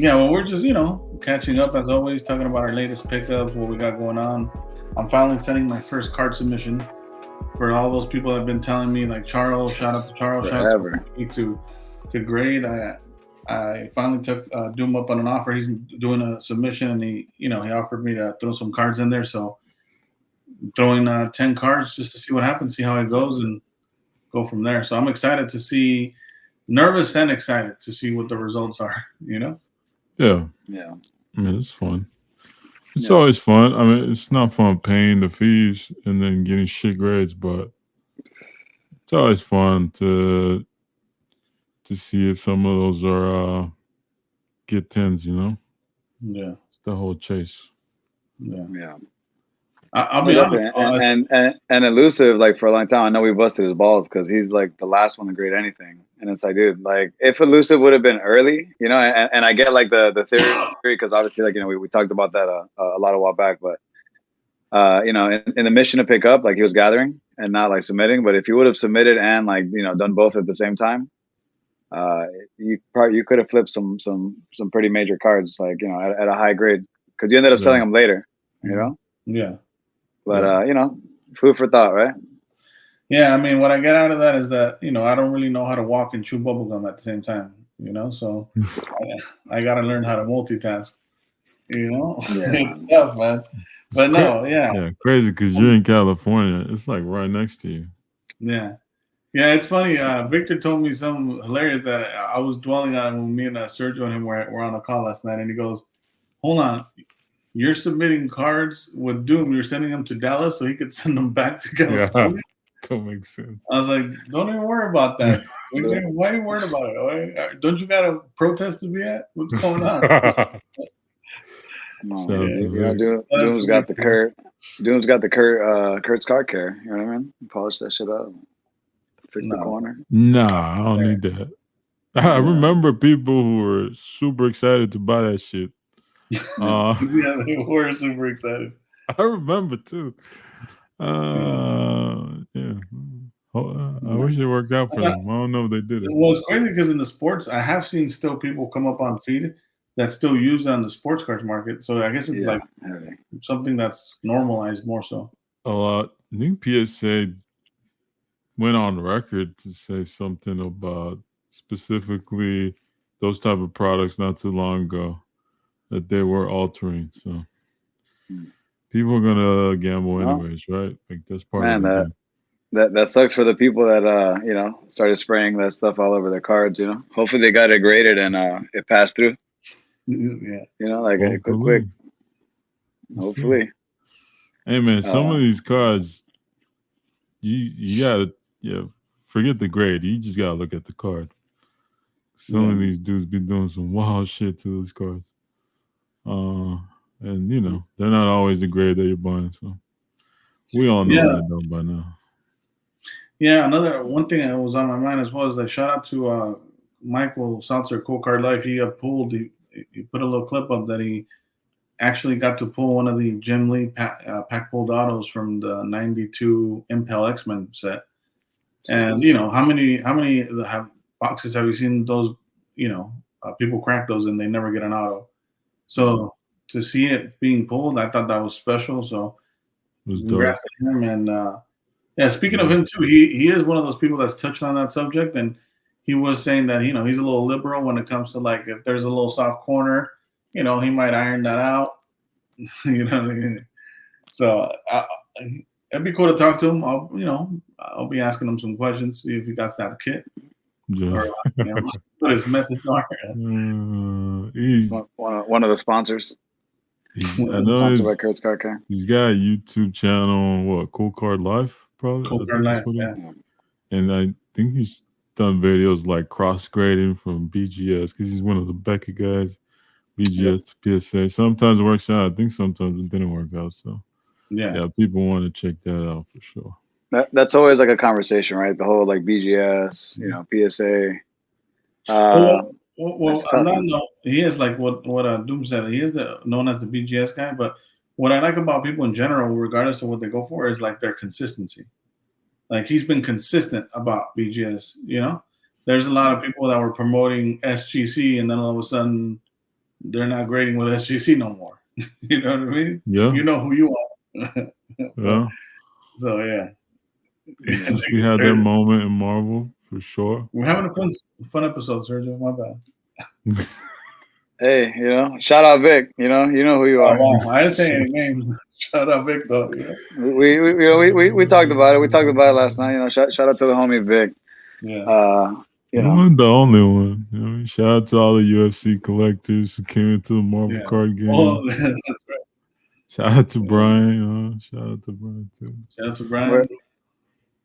Yeah, well, we're just catching up as always, talking about our latest pickups, what we got going on. I'm finally sending my first card submission for all those people that have been telling me, like Charles. Shout out to Charles. Shout out Forever. to me to grade. I finally took Doom up on an offer. He's doing a submission, and he offered me to throw some cards in there. So throwing 10 cards just to see what happens, see how it goes, and go from there. So I'm excited to see, nervous and excited to see what the results are. Yeah. Yeah. I mean, it's fun. It's Yeah. always fun. I mean, it's not fun paying the fees and then getting shit grades, but it's always fun to see if some of those are get tens. Yeah, It's the whole chase. yeah. Yeah. I'll No, be honest. definitely. And elusive, like for a long time, I know we busted his balls because he's like the last one to grade anything. And it's like, dude, like if elusive would have been early, and I get like the theory because obviously, like, we talked about that a lot a while back, but in the mission to pick up, like he was gathering and not like submitting. But if he would have submitted and like done both at the same time, you could have flipped some pretty major cards, like at a high grade, because you ended up Yeah. selling them later, you know. Yeah. But Yeah. food for thought, right? Yeah, I mean, what I get out of that is that I don't really know how to walk and chew bubblegum at the same time. So I got to learn how to multitask. Yeah. It's tough, man. But no, yeah, Yeah, crazy because you're in California. It's like right next to you. yeah, yeah. It's funny. Victor told me something hilarious that I was dwelling on when me and Sergio and him were on a call last night, and he goes, "Hold on, you're submitting cards with Doom. You're sending them to Dallas so he could send them back to California." Yeah, don't make sense. I was like, "Don't even worry about that. Why are you worried about it? Don't you got a protest to be at? What's going on?" No, Shout out to Vic. Doom's got the Kurt's car care. You know what I mean? Polish that shit up, fix the No. corner. Nah, I don't need that. I remember people who were super excited to buy that shit. Yeah, they were super excited. I remember too. Yeah. I wish it worked out for them. I don't know if they did it. Well, it's crazy because in the sports, I have seen still people come up on feed that still use it on the sports cards market. So I guess it's like something that's normalized more so. I think PSA went on record to say something about specifically those type of products not too long ago that they were altering. So people are gonna gamble anyways, right? Like that's part of the game. That sucks for the people that started spraying that stuff all over their cards. Hopefully they got it graded and it passed through. Yeah. Like quick. Hopefully. Hey man, some of these cards, you gotta forget the grade. You just gotta look at the card. Some of these dudes be doing some wild shit to those cards. And they're not always the grade that you're buying. So we all know that though by now. Yeah, one thing that was on my mind as well is like shout out to Michael Salzer, Cool Card Life. He put a little clip up that he actually got to pull one of the Jim Lee pack pulled autos from the '92 Impel X-Men set. And how many boxes have you seen those? People crack those and they never get an auto. So to see it being pulled, I thought that was special. So congrats to him. And speaking of him too, he is one of those people that's touched on that subject, and he was saying that he's a little liberal when it comes to like if there's a little soft corner, he might iron that out. You know what I mean? So it'd be cool to talk to him. I'll be asking him some questions, see if he got that kit. Yeah. Or, what his methods are. He's one of the sponsors. I know sponsored by Kurt's Car Care. He's got a YouTube channel, Cool Card Life, probably. Cool Card Life, yeah. And I think he's done videos like cross grading from BGS because he's one of the Becca guys. BGS to PSA. Sometimes it works out. I think sometimes it didn't work out. So yeah, people want to check that out for sure. That's always like a conversation, right? The whole like BGS, PSA. Well, on that note, he is like what Doom said. He is known as the BGS guy. But what I like about people in general, regardless of what they go for, is like their consistency. Like he's been consistent about BGS. There's a lot of people that were promoting SGC, and then all of a sudden, they're not grading with SGC no more. You know what I mean? Yeah. You know who you are. Yeah. So yeah. We had that moment in Marvel for sure. We're having a fun episode, Sergio. My bad. Hey, shout out Vic. You know who you are. Oh, wow. I didn't say any names. Shout out Vic though. We talked about it. We talked about it last night. Shout out to the homie Vic. Yeah. You wasn't the only one. You know, shout out to all the UFC collectors who came into the Marvel card game. Oh, that's right. Shout out to Brian. Shout out to Brian too. Shout out to Brian.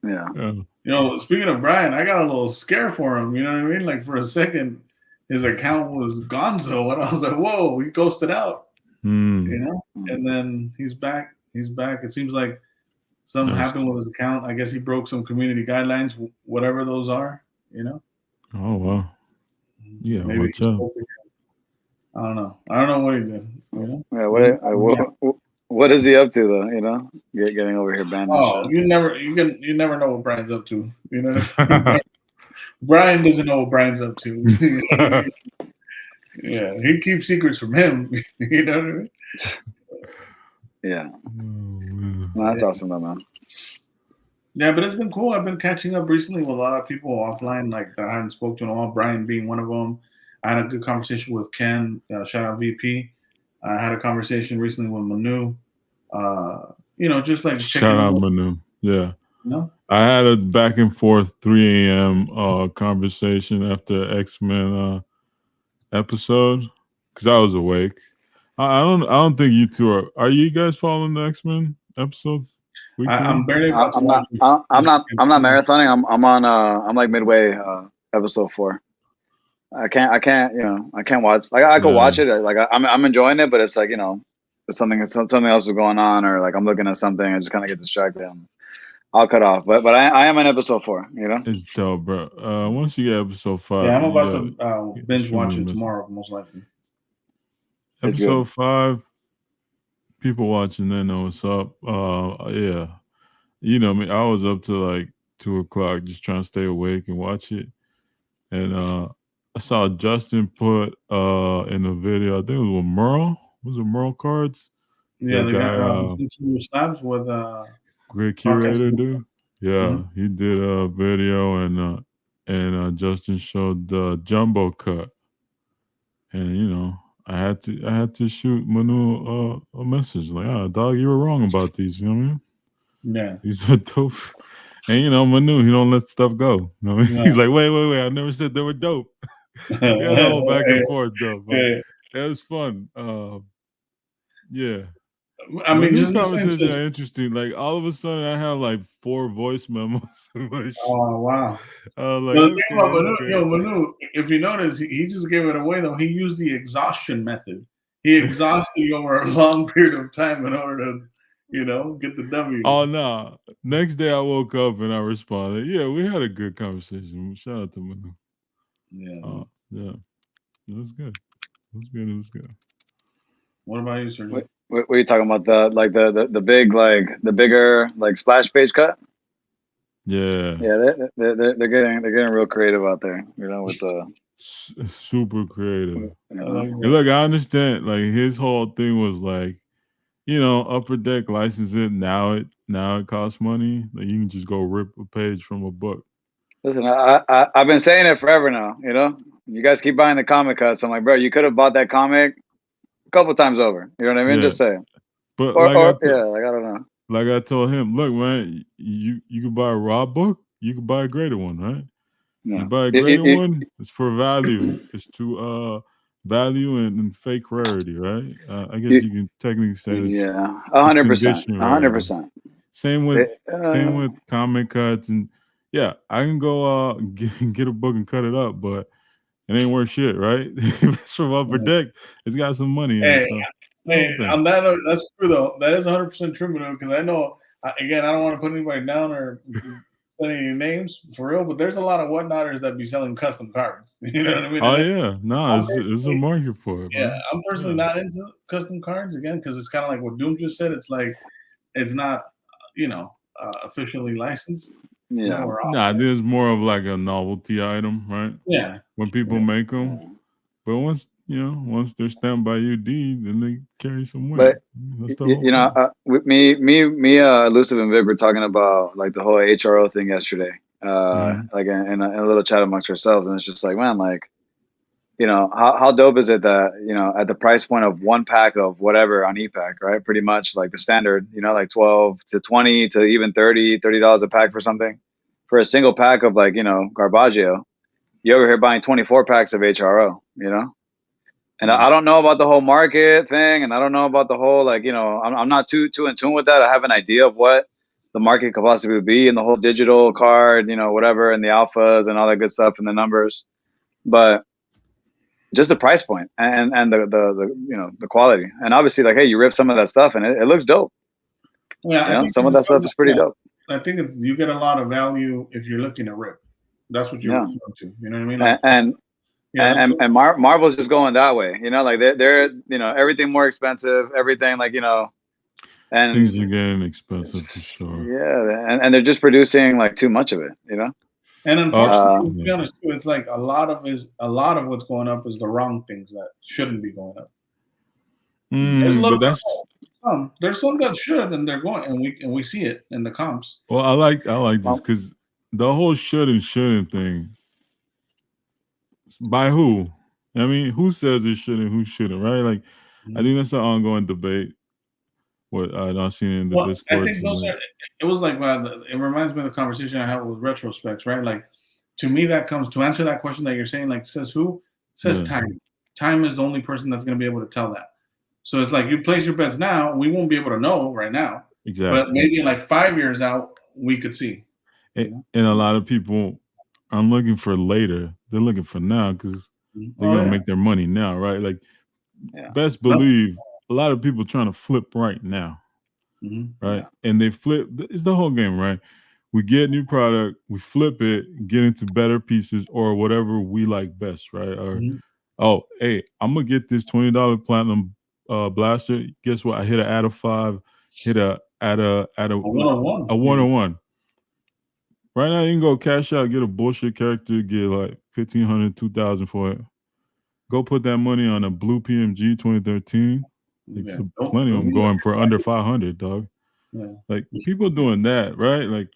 Yeah. You know, speaking of Brian, I got a little scare for him. You know what I mean? Like for a second, his account was gonzo, and I was like, "Whoa!" He ghosted out. You know, and then he's back. He's back. It seems like something happened with his account. I guess he broke some community guidelines, whatever those are. You know. Oh wow. Yeah. Maybe Watch out. I don't know. I don't know what he did. You know? Yeah. What is he up to though? You know, getting over here banned. Oh, you never know what Brian's up to. You know. Brian doesn't know what Brian's up to. Yeah, he keeps secrets from him. You know what I mean? Yeah. Well, that's awesome though, man. Yeah, but it's been cool. I've been catching up recently with a lot of people offline, like that I hadn't spoken to in a while. Brian being one of them. I had a good conversation with Ken. Shout out VP. I had a conversation recently with Manu. You know, just like shout out Manu. Yeah. No? I had a back and forth 3 a.m. Conversation after X-Men episode because I was awake. I don't think you two are. Are you guys following the X-Men episodes? I'm barely. I'm not marathoning. I'm like midway episode 4. I can't watch. Like I could watch it. Like I'm enjoying it, but it's like if something else is going on, or like I'm looking at something, I just kind of get distracted. I'll cut off. But I am on episode 4. You know, it's dope, bro. Once you get episode 5, yeah, I'm about to binge watch it tomorrow, most likely. Episode 5. People watching they know what's up. Yeah, you know me. I was up to like 2 o'clock just trying to stay awake and watch it, and I saw Justin put in a video. I think it was with Merle. Was it Merle Cards? Yeah, the guy slabs with great curator dude. Yeah, he did a video and Justin showed the jumbo cut, and I had to shoot Manu a message like, dog, you were wrong about these. You know what I mean? Yeah, these are dope. And Manu, he don't let stuff go. You know what I mean? He's like, wait, I never said they were dope. We had a whole back and forth though, but it was fun. Yeah. I mean, these conversations are interesting. Like all of a sudden, I have like 4 voice memos. Oh wow! Like, Manu, if you notice, he just gave it away though. He used the exhaustion method. He exhausted you over a long period of time in order to, get the W. Oh no! Next day, I woke up and I responded. Yeah, we had a good conversation. Shout out to Manu. Yeah. Yeah. It was good. It was good. What about you, Sergio? What are you talking about? The big the bigger like splash page cut? Yeah. Yeah, they're getting real creative out there. With the super creative. Look, I understand. Like his whole thing was like, Upper Deck license it. Now it costs money. Like you can just go rip a page from a book. Listen, I've been saying it forever now. You guys keep buying the comic cuts. I'm like, bro, you could have bought that comic a couple times over. You know what I mean? Yeah. Just saying. But I don't know. Like I told him, look, man, you can buy a raw book. You can buy a graded one, right? Yeah. You buy a graded one. It's for value. It's to value and fake rarity, right? I guess you can technically say this. Yeah, 100%. 100%. Same with comic cuts, and yeah, I can go get a book and cut it up, but it ain't worth shit, right? If it's from Upper Deck, it's got some money in it. So. On that, that's true though. That is 100% true, because I know. Again, I don't want to put anybody down or say any names for real, but there's a lot of whatnotters that be selling custom cards. You know what I mean? Oh yeah, no, there's a market for it. Yeah, I'm personally not into custom cards again because it's kind of like what Doom just said. It's like it's not, officially licensed. Yeah, there's more of like a novelty item, right? Yeah, when people make them, but once once they're stamped by UD, then they carry some weight. But That's the whole you know, Elusive and Vic were talking about like the whole HRO thing yesterday, like in a little chat amongst ourselves, and it's just like, man, like, how dope is it that, at the price point of one pack of whatever on ePack, right? Pretty much like the standard, like 12 to 20 to even $30 a pack for something, for a single pack of like, Garbaggio, you over here buying 24 packs of HRO, And I don't know about the whole market thing, and I don't know about the whole, like, I'm not too in tune with that. I have an idea of what the market could possibly be, and the whole digital card, whatever, and the alphas and all that good stuff and the numbers. But just the price point and the quality, and obviously, like, hey, you rip some of that stuff and it looks dope. Yeah, I think some of that stuff is pretty dope. I think you get a lot of value if you're looking to rip. That's what you're looking to. You know what I mean? Like, and Marvel's just going that way. Like they're everything more expensive, everything, like, and things are getting expensive for sure. Yeah, and they're just producing like too much of it. And unfortunately, to be honest, too, it's like a lot of what's going up is the wrong things that shouldn't be going up. There's a little bit there's some that should, and they're going, and we see it in the comps. Well, I like this because the whole should and shouldn't thing. By who? I mean, who says it should and who shouldn't, right? Like, I think that's an ongoing debate. What I've seen in the Discord. I think it was like, it reminds me of the conversation I had with Retrospecs, right? Like, to me, that comes to answer that question that you're saying, like, says who? Says time. Time is the only person that's going to be able to tell that. So it's like, you place your bets now, we won't be able to know right now. Exactly. But maybe like 5 years out, we could see. And a lot of people aren't looking for later. They're looking for now because they're going to make their money now, right? Like, best believe a lot of people trying to flip right now, right? And they flip. It's the whole game, right? We get new product, we flip it, get into better pieces or whatever we like best, right? Or, oh, hey, I'm going to get this $20 platinum blaster. Guess what? I hit an add of 5, hit a 101. Right now, you can go cash out, get a bullshit character, get like $1,500, $2,000 for it. Go put that money on a blue PMG 2013. It's plenty of them going for under 500, dog. Yeah. Like, people doing that, right? Like,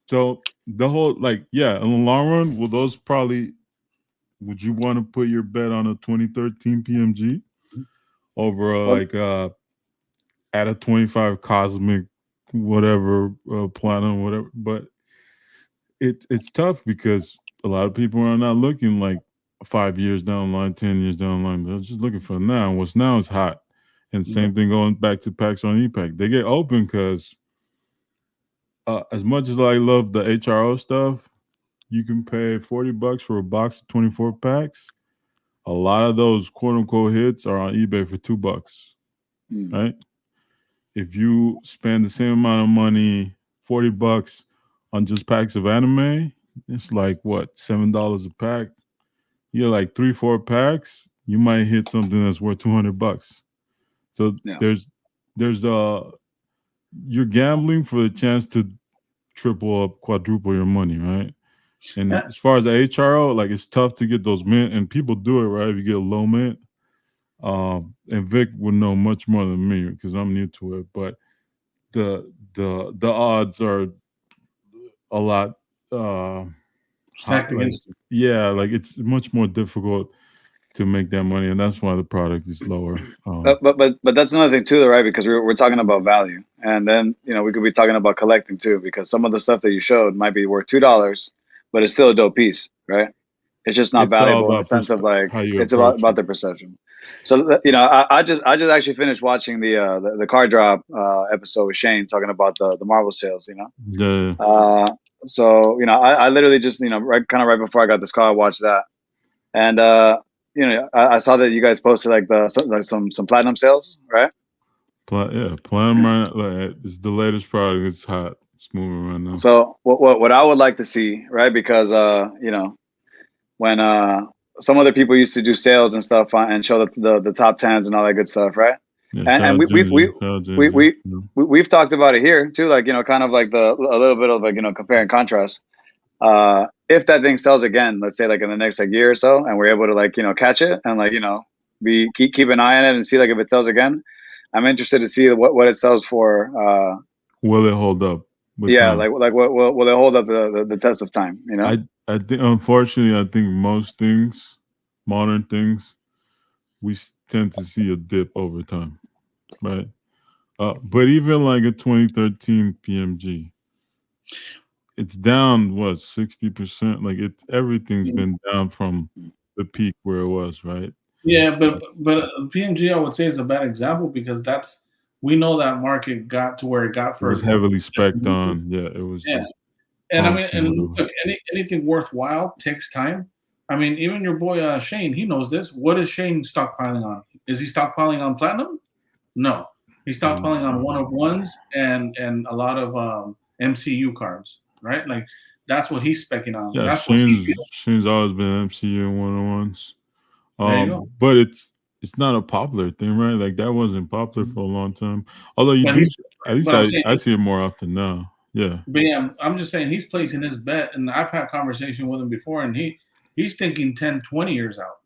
so the whole, like, in the long run, would you want to put your bet on a 2013 PMG over at a 25 cosmic, whatever, platinum, whatever? But it's tough because a lot of people are not looking like 5 years down the line, 10 years down the line. They're just looking for now. What's now is hot. And same thing going back to packs on ePack. They get open because as much as I love the HRO stuff, you can pay $40 for a box of 24 packs. A lot of those quote unquote hits are on eBay for $2, right? If you spend the same amount of money, $40 on just packs of anime, it's like what, $7 a pack. You get like 3-4 packs, you might hit something that's worth $200. So there's you're gambling for the chance to triple up, quadruple your money, right? And as far as the HRO, like, it's tough to get those mint, and people do it, right? If you get a low mint, and Vic would know much more than me because I'm new to it, but the odds are a lot stacked against you. Yeah, like, it's much more difficult to make that money, and that's why the product is lower. But that's another thing too, right? Because we're talking about value, and then we could be talking about collecting too, because some of the stuff that you showed might be worth $2, but it's still a dope piece, right? It's just not valuable in the sense of, like, it's about the perception. So I just actually finished watching the card drop episode with Shane talking about the Marvel sales. So I literally just right before I got this call, I watched that, and I saw that you guys posted like some platinum sales, right? Platinum right, is the latest product. It's hot. It's moving right now. So what I would like to see, right? Because when some other people used to do sales and stuff and show the top 10s and all that good stuff, right? And we've talked about it here too, like kind of like a little bit of like compare and contrast. if that thing sells again, let's say like in the next like year or so, and we're able to like catch it and like be keep an eye on it and see like if it sells again. I'm interested to see what it sells for. Will it hold up with Yeah, time? like what will it hold up the test of time? I think, unfortunately, I think most things, modern things, we tend to see a dip over time, right? But even like a 2013 PMG, it's down what 60%. Like everything's been down from the peak where it was, right? Yeah, but PMG I would say is a bad example because we know that market got to where it got It was for heavily specced on. Yeah, it was yeah. just And I punk mean, and and whatever. look, anything worthwhile takes time. I mean, even your boy Shane, he knows this. What is Shane stockpiling on? Is he stockpiling on platinum? No, he's stockpiling on one of ones and a lot of MCU cards, right? Like that's what he's specking on. Yeah, That's what he feels. Shane's always been MCU and 101s. There you go. But it's not a popular thing, right? Like that wasn't popular for a long time. Although you But do, he's, at least but I'm saying, I see it more often now. Yeah, but yeah, I'm just saying he's placing his bet, and I've had conversation with him before, and he's thinking 10, 20 years out.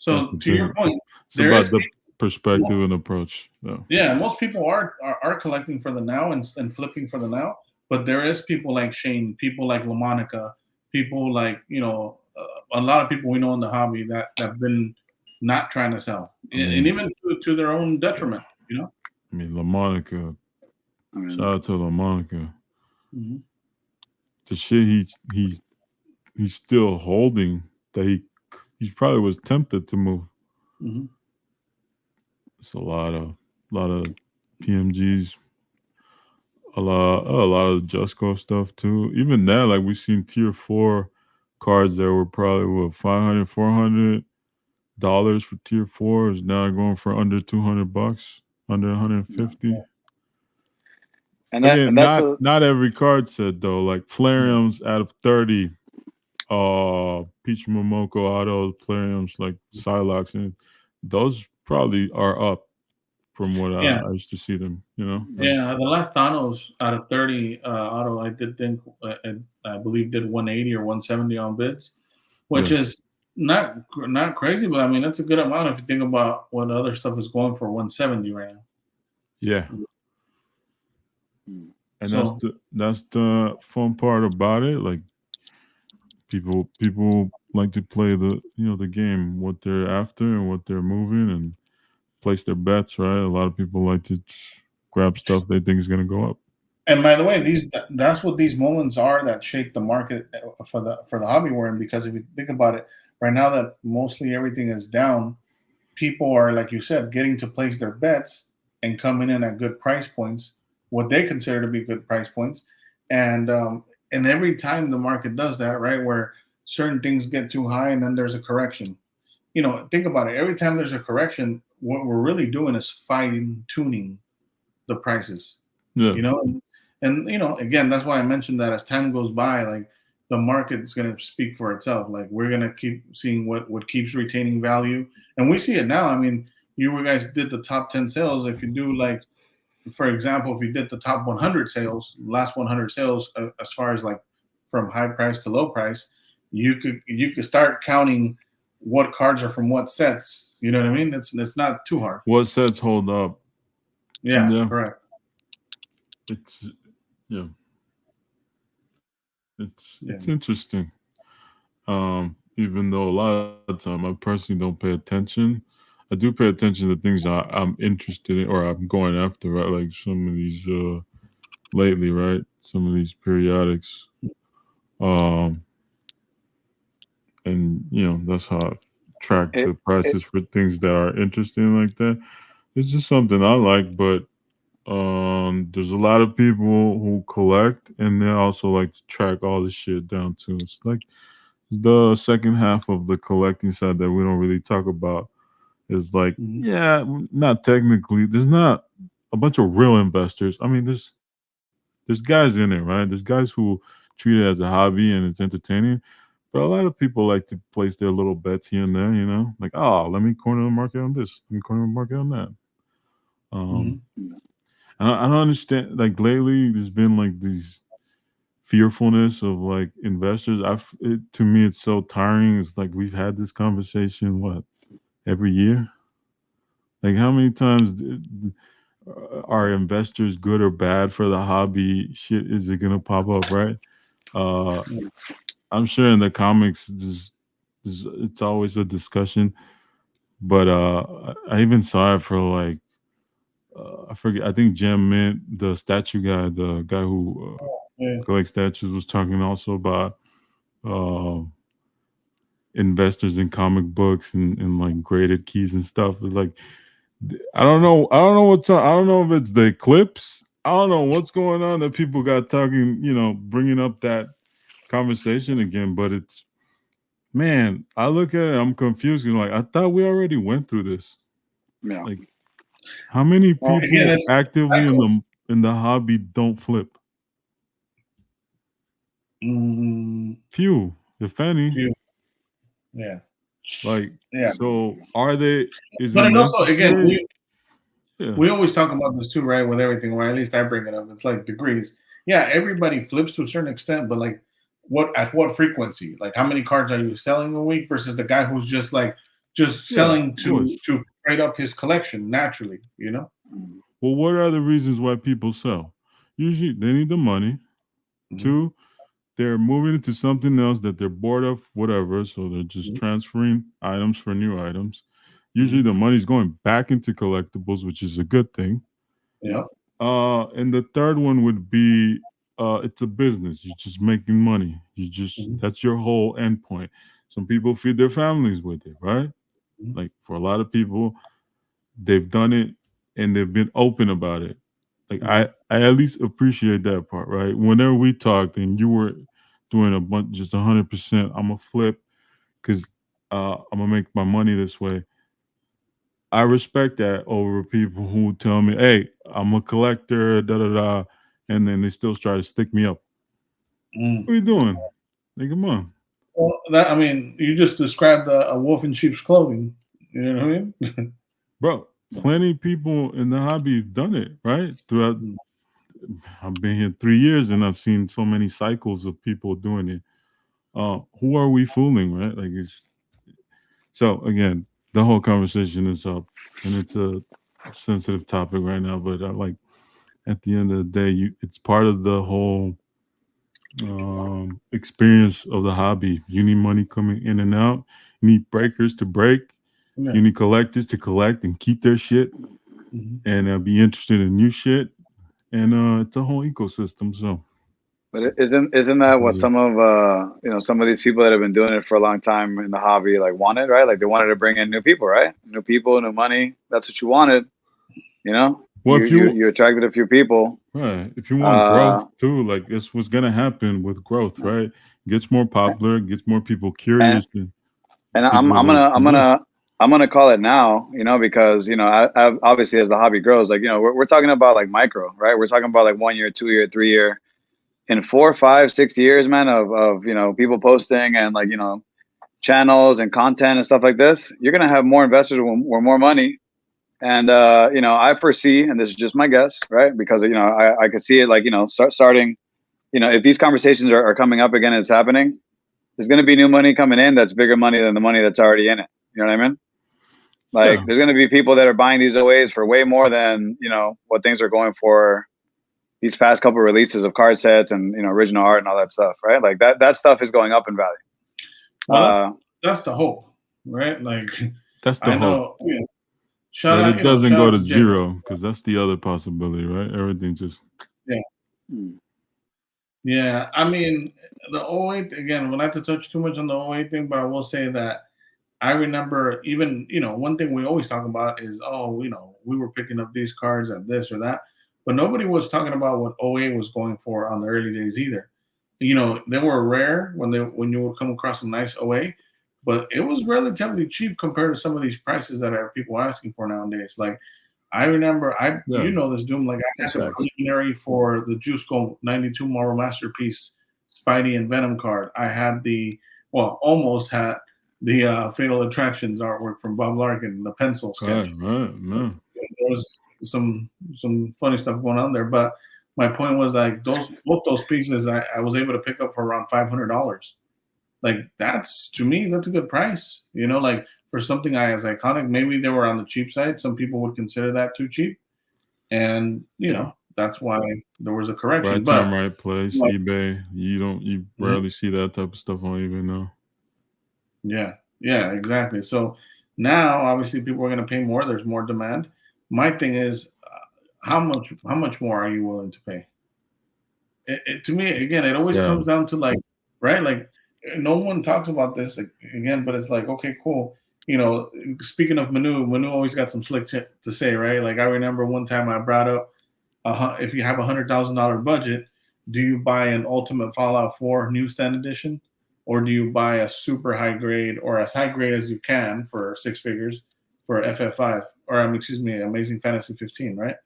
that's So the to your thing. point, It's there is about the people. perspective and approach. Yeah. Yeah, most people are collecting for the now and flipping for the now, but there is people like Shane, people like LaMonica, people like a lot of people we know in the hobby that have been not trying to sell, I and mean, even to their own detriment. LaMonica. I Shout mean, out to LaMonica. Mm-hmm. The shit he's still holding that he probably was tempted to move. Mm-hmm. It's a lot of PMGs, a lot of Justco stuff too. Even that, like we've seen tier 4 cards that were probably what $500 $400 for tier 4 is now going for under $200, under 150. Again, and that's not every card set though. Like Flareums out of 30, Peach Momoko auto Flareums like Psylocke, and those probably are up from what Yeah, I used to see them. Like yeah. The last Thanos out of 30 auto, I did think I believe did 180 or 170 on bids, which yeah, is not crazy, but I mean that's a good amount if you think about what other stuff is going for 170 right now. yeah. mm, And So that's the fun part about it. Like people like to play the game, what they're after and what they're moving, and place their bets. Right, a lot of people like to grab stuff they think is going to go up. and by the way, that's what these moments are that shape the market for the hobby we're in. Because if you think about it, right now that mostly everything is down, people are like you said, getting to place their bets and coming in at good price points, what they consider to be good price points, and every time the market does that, right, where certain things get too high and then there's a correction. Think about it. Every time there's a correction, what we're really doing is fine tuning the prices. Yeah. And again, that's why I mentioned that as time goes by, like the market's going to speak for itself. Like we're going to keep seeing what keeps retaining value, and we see it now. I mean, you guys did the top 10 sales. If you do, like, for example, if you did the top 100 sales, last 100 sales, as far as like from high price to low price, you could start counting what cards are from what sets. You know what I mean? It's not too hard. What sets hold up? Yeah, Yeah, correct. it's yeah, Yeah. it's interesting. Even though a lot of time I personally don't pay attention, I do pay attention to things I'm interested in or I'm going after, right? Like some of these lately, right? Some of these periodics. Um, and that's how I track it, the it, prices for things that are interesting like that. It's just something I like, but there's a lot of people who collect and they also like to track all this shit down too. It's like the second half of the collecting side that we don't really talk about is like, Mhm. yeah, not technically. There's not a bunch of real investors. I mean, there's guys in there, right? There's guys who treat it as a hobby and it's entertaining. But a lot of people like to place their little bets here and there, like, oh, let me corner the market on this, let me corner the market on that. Um, Mhm. I don't understand. Like lately, there's been like these fearfulness of like investors. To me, it's so tiring. It's like we've had this conversation every year. Like how many times are investors good or bad for the hobby? Shit, is it gonna pop up, right? Uh, I'm sure in the comics, it's always a discussion. But I even saw it for like I forget. I think Jim Mint, the statue guy, the guy who Yeah. collects statues, was talking also about uh, investors in comic books and like graded keys and stuff. It's like I don't know. I don't know what's on. I don't know if it's the eclipse. I don't know what's going on that people got talking. Bringing up that conversation again. But it's man. I look at it. I'm confused. Like I thought we already went through this. Yeah. Like how many Well, again, people it's actively in the hobby don't flip? Few, if any. few. Yeah. Like Yeah. so, are they? Is it But it also, again, necessary? Yeah. we always talk about this too, right? With everything, or at least I bring it up. It's like degrees. Yeah, everybody flips to a certain extent, but like at what frequency? Like how many cards are you selling a week versus the guy who's just Yeah, selling of course. to trade up his collection naturally, you know? Well, what are the reasons why people sell? Usually, they need the money. Mhm. 2, they're moving into something else that they're bored of, whatever. So they're just Mhm. transferring items for new items. Usually, Mhm. the money's going back into collectibles, which is a good thing. Yeah. And the third one would be it's a business. You're just making money. Mhm. That's your whole end point. Some people feed their families with it, right? Mhm. Like for a lot of people, they've done it and they've been open about it. Like Mhm. I at least appreciate that part, right? Whenever we talked and you were doing a bunch, just 100%, I'm a flip because I'm gonna make my money this way. I respect that over people who tell me, "Hey, I'm a collector," da da da, and then they still try to stick me up. Mm. What are you doing? Like, come on, Well, I mean, you just described a wolf in sheep's clothing. You know what I mean? bro. Plenty of people in the hobby have done it, right? Throughout, Mm. I've been here 3 years and I've seen so many cycles of people doing it. Who are we fooling, right? Like, it's so again, the whole conversation is up, and it's a sensitive topic right now. But I like at the end of the day, it's part of the whole experience of the hobby. You need money coming in and out. You need breakers to break. Yeah. You need collectors to collect and keep their shit Mhm. and be interested in new shit. And it's a whole ecosystem. So But isn't that what some of some of these people that have been doing it for a long time in the hobby like wanted, right? Like they wanted to bring in new people, right? New people, new money. That's what you wanted, you know. well, You attracted a few people. if you want growth too, like this was gonna happen with growth, right? It gets more popular, it gets more people and curious, and and people will invest. I'm gonna call it now, because I obviously as the hobby grows, like we're talking about like micro, right? We're talking about like 1 year, 2 year, 3 year, in 4, 5, 6 years, man, of people posting and like channels and content and stuff like this. You're gonna have more investors or more money, and I foresee, and this is just my guess, right? Because I could see it like starting, if these conversations are coming up again and it's happening, there's going to be new money coming in that's bigger money than the money that's already in it. You know what I mean? Like, Yeah, there's going to be people that are buying these OAs for way more than what things are going for these past couple releases of card sets and original art and all that stuff, right? Like that stuff is going up in value. Well, that's the hope, right? Like, that's the I hope. know. That it doesn't Shout go out to to Jim. zero, because that's the other possibility, right? Everything just Yeah. Hmm. Yeah. I mean, the '08 again. We'll not to touch too much on the '08 thing, but I will say that I remember even, one thing we always talk about is, oh, we were picking up these cards at this or that, but nobody was talking about what '08 was going for on the early days either. They were rare when you would come across a nice OA, but it was relatively cheap compared to some of these prices that are people asking for nowadays. Like I remember, yeah. this Doom, like I That's had the facts. preliminary for the Juice Gold 92 Marvel Masterpiece Spidey and Venom card. I had almost had the Fatal Attractions artwork from Bob Larkin, the pencil sketch. Right, man. There was some funny stuff going on there, but my point was like both those pieces I was able to pick up for around $500. Like that's to me that's a good price. Like for something as iconic, maybe they were on the cheap side. Some people would consider that too cheap, and that's why there was a correction. Right But time, right place. like, eBay. You rarely see that type of stuff on eBay now. yeah, exactly. So now, obviously, people are going to pay more. There's more demand. My thing is, how much more are you willing to pay? To me, again, it always Yeah. comes down to like, right? Like, no one talks about this again, but it's like, okay, cool. Speaking of Manu always got some slick to say, right? Like, I remember one time I brought up, if you have $100,000 budget, do you buy an Ultimate Fallout 4 Newsstand Edition, or do you buy a super high grade or as high grade as you can for 6 figures for FF5 or excuse me, Amazing Fantasy 15, right?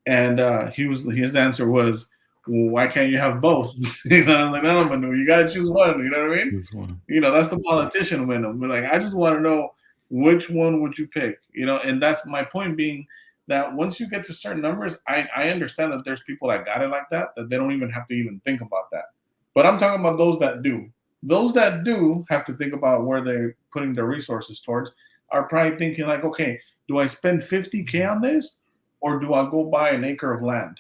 And his answer was, well, why can't you have both? I'm like, no, Manu, you got to choose one. You know what I mean? This one. That's the politician winning. But like, I just want to know which one would you pick? And that's my point being that once you get to certain numbers, I understand that there's people that got it like that they don't even have to even think about that. But I'm talking about those that do. Those that do have to think about where they're putting their resources towards are probably thinking like, okay, do I spend $50K on this, or do I go buy an acre of land?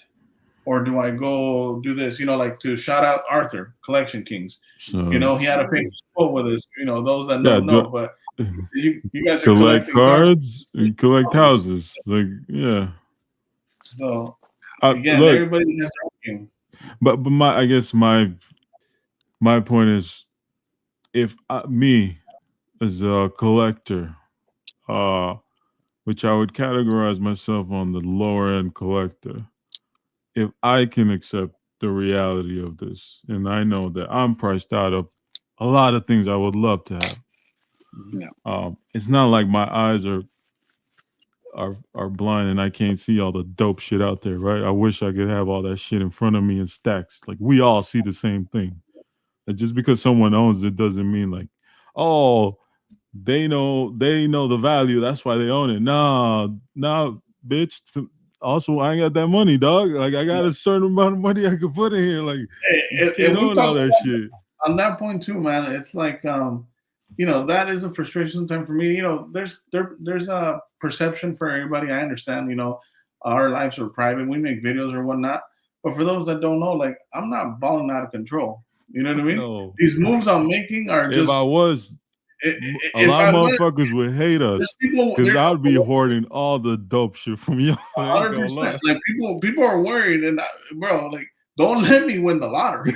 Or do I go do this? Like to shout out Arthur, Collection Kings. So, he had a famous quote with us. Those that yeah, know, but you guys are collect collecting cards and collect houses. Like, yeah. So again, look, everybody has their own game. But I guess my point is, if me as a collector, which I would categorize myself on the lower end collector, if I can accept the reality of this, and I know that I'm priced out of a lot of things I would love to have. Yeah. It's not like my eyes are blind and I can't see all the dope shit out there, right? I wish I could have all that shit in front of me in stacks. Like we all see the same thing. And just because someone owns it doesn't mean like, oh, they know the value. That's why they own it. Nah, bitch. Also, I ain't got that money, dog. Like I got a certain amount of money I could put in here. Like you can't own all that shit. On that point too, man, it's like that is a frustration sometimes for me. There's a perception for everybody. I understand, our lives are private. We make videos or whatnot. But for those that don't know, like I'm not balling out of control. You know what I mean? No. These moves I'm making are just. If I was, a lot of motherfuckers would hate us because I'd be hoarding all the dope shit from you. 100%. Like people are worried, and bro, like don't let me win the lottery.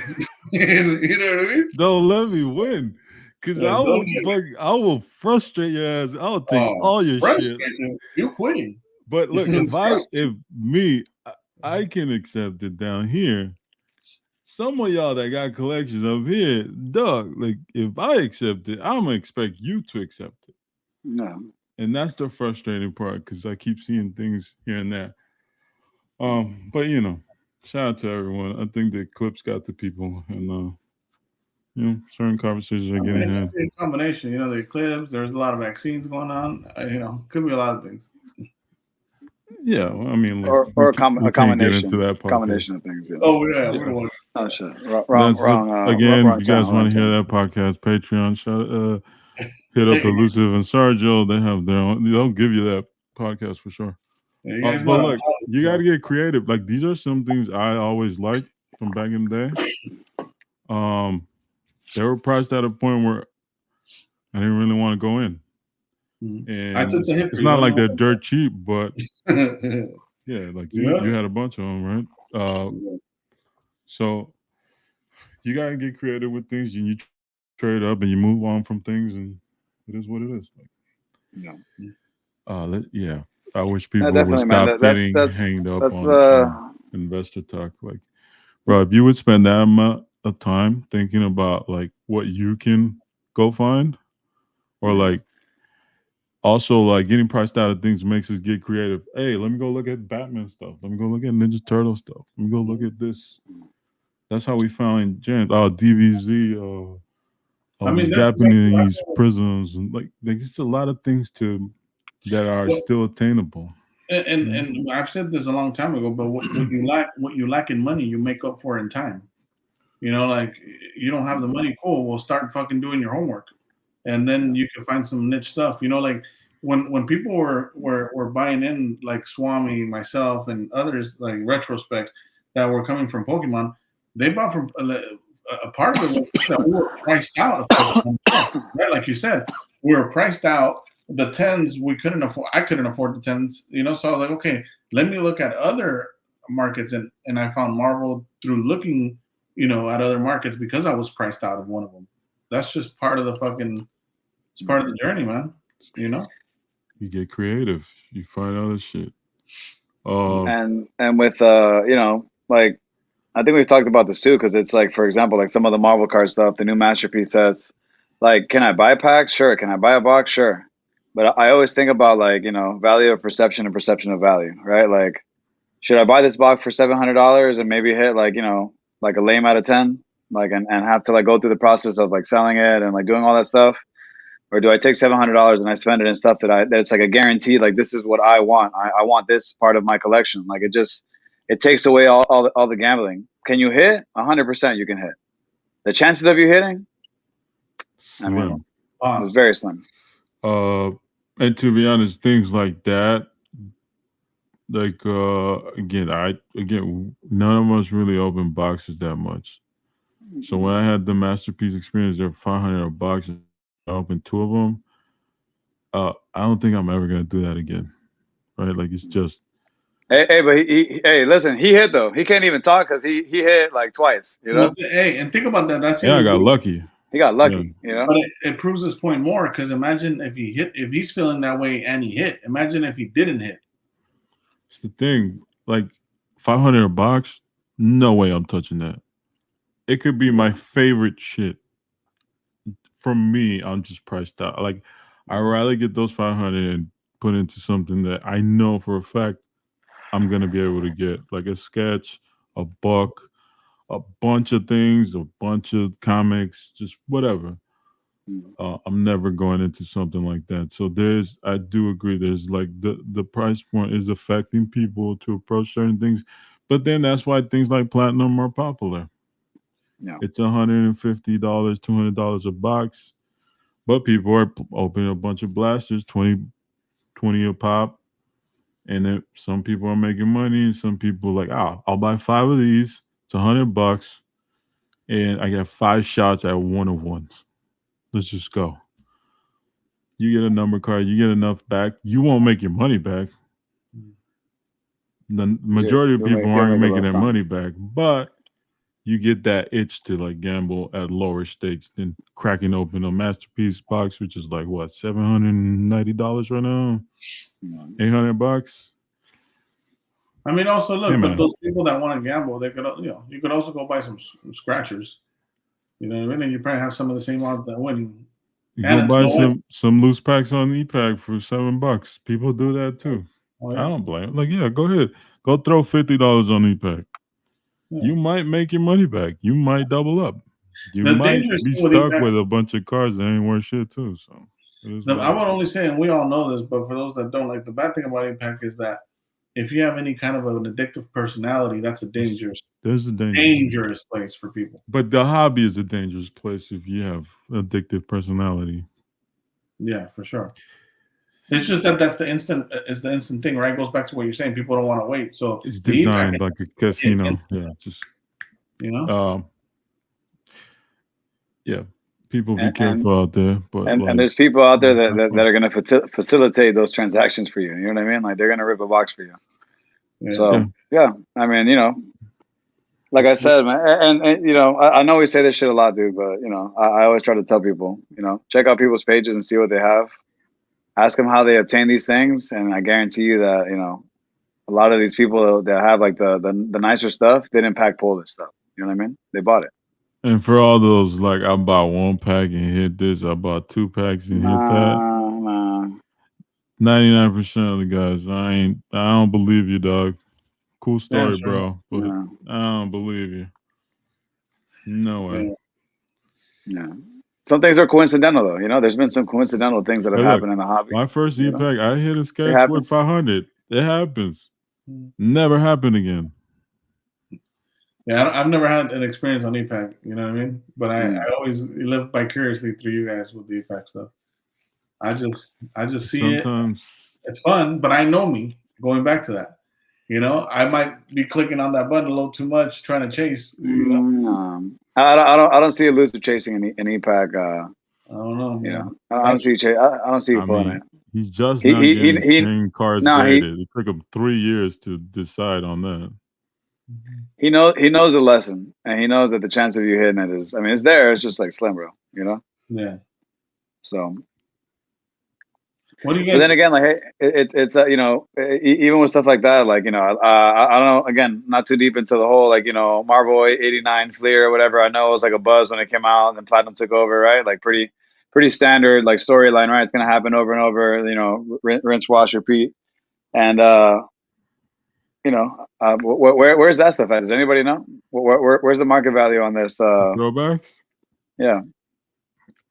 You know what I mean? Don't let me win. Cause I will frustrate your ass. I'll take all your shit. You're quitting. But look, I can accept it down here. Some of y'all that got collections up here, dog, like if I accept it, I'm gonna expect you to accept it. No. And that's the frustrating part because I keep seeing things here and there. But shout out to everyone. I think the clips got the people, and certain conversations are getting had. A combination, the eclipse. There's a lot of vaccines going on. Could be a lot of things. Yeah, well, I mean, like, or a combination. Get into that combination of things. Yeah. Oh yeah. Oh shit! Wrong. Again, wrong if you guys want to hear that podcast, Patreon, hit up Elusive and Sergio. They have their own. They'll give you that podcast for sure. Yeah, but look, you got to get creative. Like these are some things I always liked from back in the day. They were priced at a point where I didn't really want to go in. And I took the hit. It's not like they're dirt cheap, but yeah, like you had a bunch of them, right? So you gotta get creative with things, and you trade up, and you move on from things, and it is what it is. Like, I wish people would stop getting hanged up on investor talk. Like, bro, if you would spend that amount of time thinking about like what you can go find, or like also like getting priced out of things makes us get creative. Hey, let me go look at Batman stuff. Let me go look at Ninja Turtle stuff. Let me go look at this. That's how we found gems. DBZ. Japanese prisms, and like there's just a lot of things that are still attainable. And I've said this a long time ago, but what you lack in money, you make up for in time. You know, like you don't have the money, cool. Well, start fucking doing your homework, and then you can find some niche stuff. You know, like when people were buying in, like Swami, myself, and others, like retrospects that were coming from Pokemon, they bought from a part of it was that we were priced out of Pokemon, right? Like you said, we were priced out. The tens we couldn't afford. I couldn't afford the tens, you know. So I was like, okay, let me look at other markets, and I found Marvel through looking, you know, at other markets because I was priced out of one of them. That's just part of the fucking. It's part of the journey, man. You know. You get creative. You find other shit. And with you know, like I think we've talked about this too, because it's like, for example, like some of the Marvel card stuff, the new masterpiece sets. Like, can I buy packs? Sure. Can I buy a box? Sure. But I always think about, like, you know, value of perception and perception of value, right? Like, should I buy this box for $700 and maybe hit, like, you know, like a lame out of 10, like, and have to like go through the process of like selling it and like doing all that stuff? Or do I take $700 and I spend it in stuff that's like a guarantee, like this is what I want. I want this part of my collection. Like it takes away all the gambling. Can you hit? 100% you can hit. The chances of you hitting, slim. I mean, it was very slim. And to be honest, things like that, like again, none of us really open boxes that much. So when I had the masterpiece experience, there were $500 I opened 2 of them. I don't think I'm ever gonna do that again, right? Like it's just. Hey, but hey, listen, he hit though. He can't even talk because he hit like twice, you know. Well, hey, and think about that. That's I got lucky. He got lucky, you know. But it proves this point more, because imagine if he's feeling that way and he hit. Imagine if he didn't hit. It's the thing, like $500 a box. No way I'm touching that. It could be my favorite shit. For me, I'm just priced out. Like I'd rather get those 500 and put into something that I know for a fact I'm gonna be able to get, like a sketch, a book, a bunch of things, a bunch of comics, just whatever. I'm never going into something like that. So I do agree. There's like the price point is affecting people to approach certain things, but then that's why things like platinum are popular. Yeah. It's $150, $200 a box, but people are opening a bunch of blasters, 20 a pop, and then some people are making money, and some people like, I'll buy 5 of these. It's $100, and I get 5 shots at one of ones. Let's just go. You get a number card, you get enough back. You won't make your money back. The majority of people aren't making their money back, but you get that itch to like gamble at lower stakes than cracking open a masterpiece box, which is like what, $790 right now, $800. I mean, also look, Hey, but those people that want to gamble, they could, you know, you could also go buy some scratchers. You know what I mean? And you probably have some of the same odds that winning. You go buy some loose packs on ePack for $7. People do that too. Oh, yeah. I don't blame. Like, yeah, go ahead, go throw $50 on ePack. Yeah. You might make your money back. You might double up. You might be stuck with a bunch of cards that ain't worth shit too. So I would only say, and we all know this, but for those that don't, like, the bad thing about ePack is that if you have any kind of an addictive personality, that's a dangerous place for people. But the hobby is a dangerous place if you have addictive personality. Yeah, for sure. It's just that's the instant thing, right? It goes back to what you're saying. People don't want to wait. So it's designed like a casino. Yeah, just, you know. Yeah, people be careful out there. But and there's people out there that are going to facilitate those transactions for you. You know what I mean? Like they're going to rip a box for you. Yeah. So yeah, I mean, you know, like I said, man, and you know, I know we say this shit a lot, dude, but you know, I always try to tell people, you know, check out people's pages and see what they have. Ask them how they obtain these things, and I guarantee you that, you know, a lot of these people that have like the nicer stuff didn't pack pull this stuff. You know what I mean? They bought it. And for all those, like, I bought 1 pack and hit this, I bought 2 packs and hit that. 99% of the guys, I don't believe you, dog. Cool story, bro, but I don't believe you. No way. Yeah. Some things are coincidental, though. You know, there's been some coincidental things that have happened in the hobby. My first ePack, I hit a sketch with 500. It happens. Mm. Never happen again. Yeah, I've never had an experience on EPAC. You know what I mean? But I always live vicariously through you guys with the EPAC stuff. I just see it. Sometimes It's fun, but I know me. Going back to that, you know, I might be clicking on that button a little too much, trying to chase. You know? I don't see Elusive chasing an EPAC. I don't know, man. You know, I don't see I don't see you pulling it. he's just He- now he- getting he- chain cards No, graded. It took him 3 years to decide on that. he knows the lesson, and he knows that the chance of you hitting it is. I mean, it's there. It's just like slim, bro. You know. Yeah. So. What do you guys? But then again, like it's you know, even with stuff like that, like, you know, I don't know. Again, not too deep into the whole, like, you know, Marvel '89 Fleer or whatever. I know it was like a buzz when it came out, and then Platinum took over, right? Like pretty standard like storyline, right? It's gonna happen over and over. You know, rinse, wash, repeat, and you know, where's that stuff at? Does anybody know? Where's the market value on this? Throwbacks? Yeah,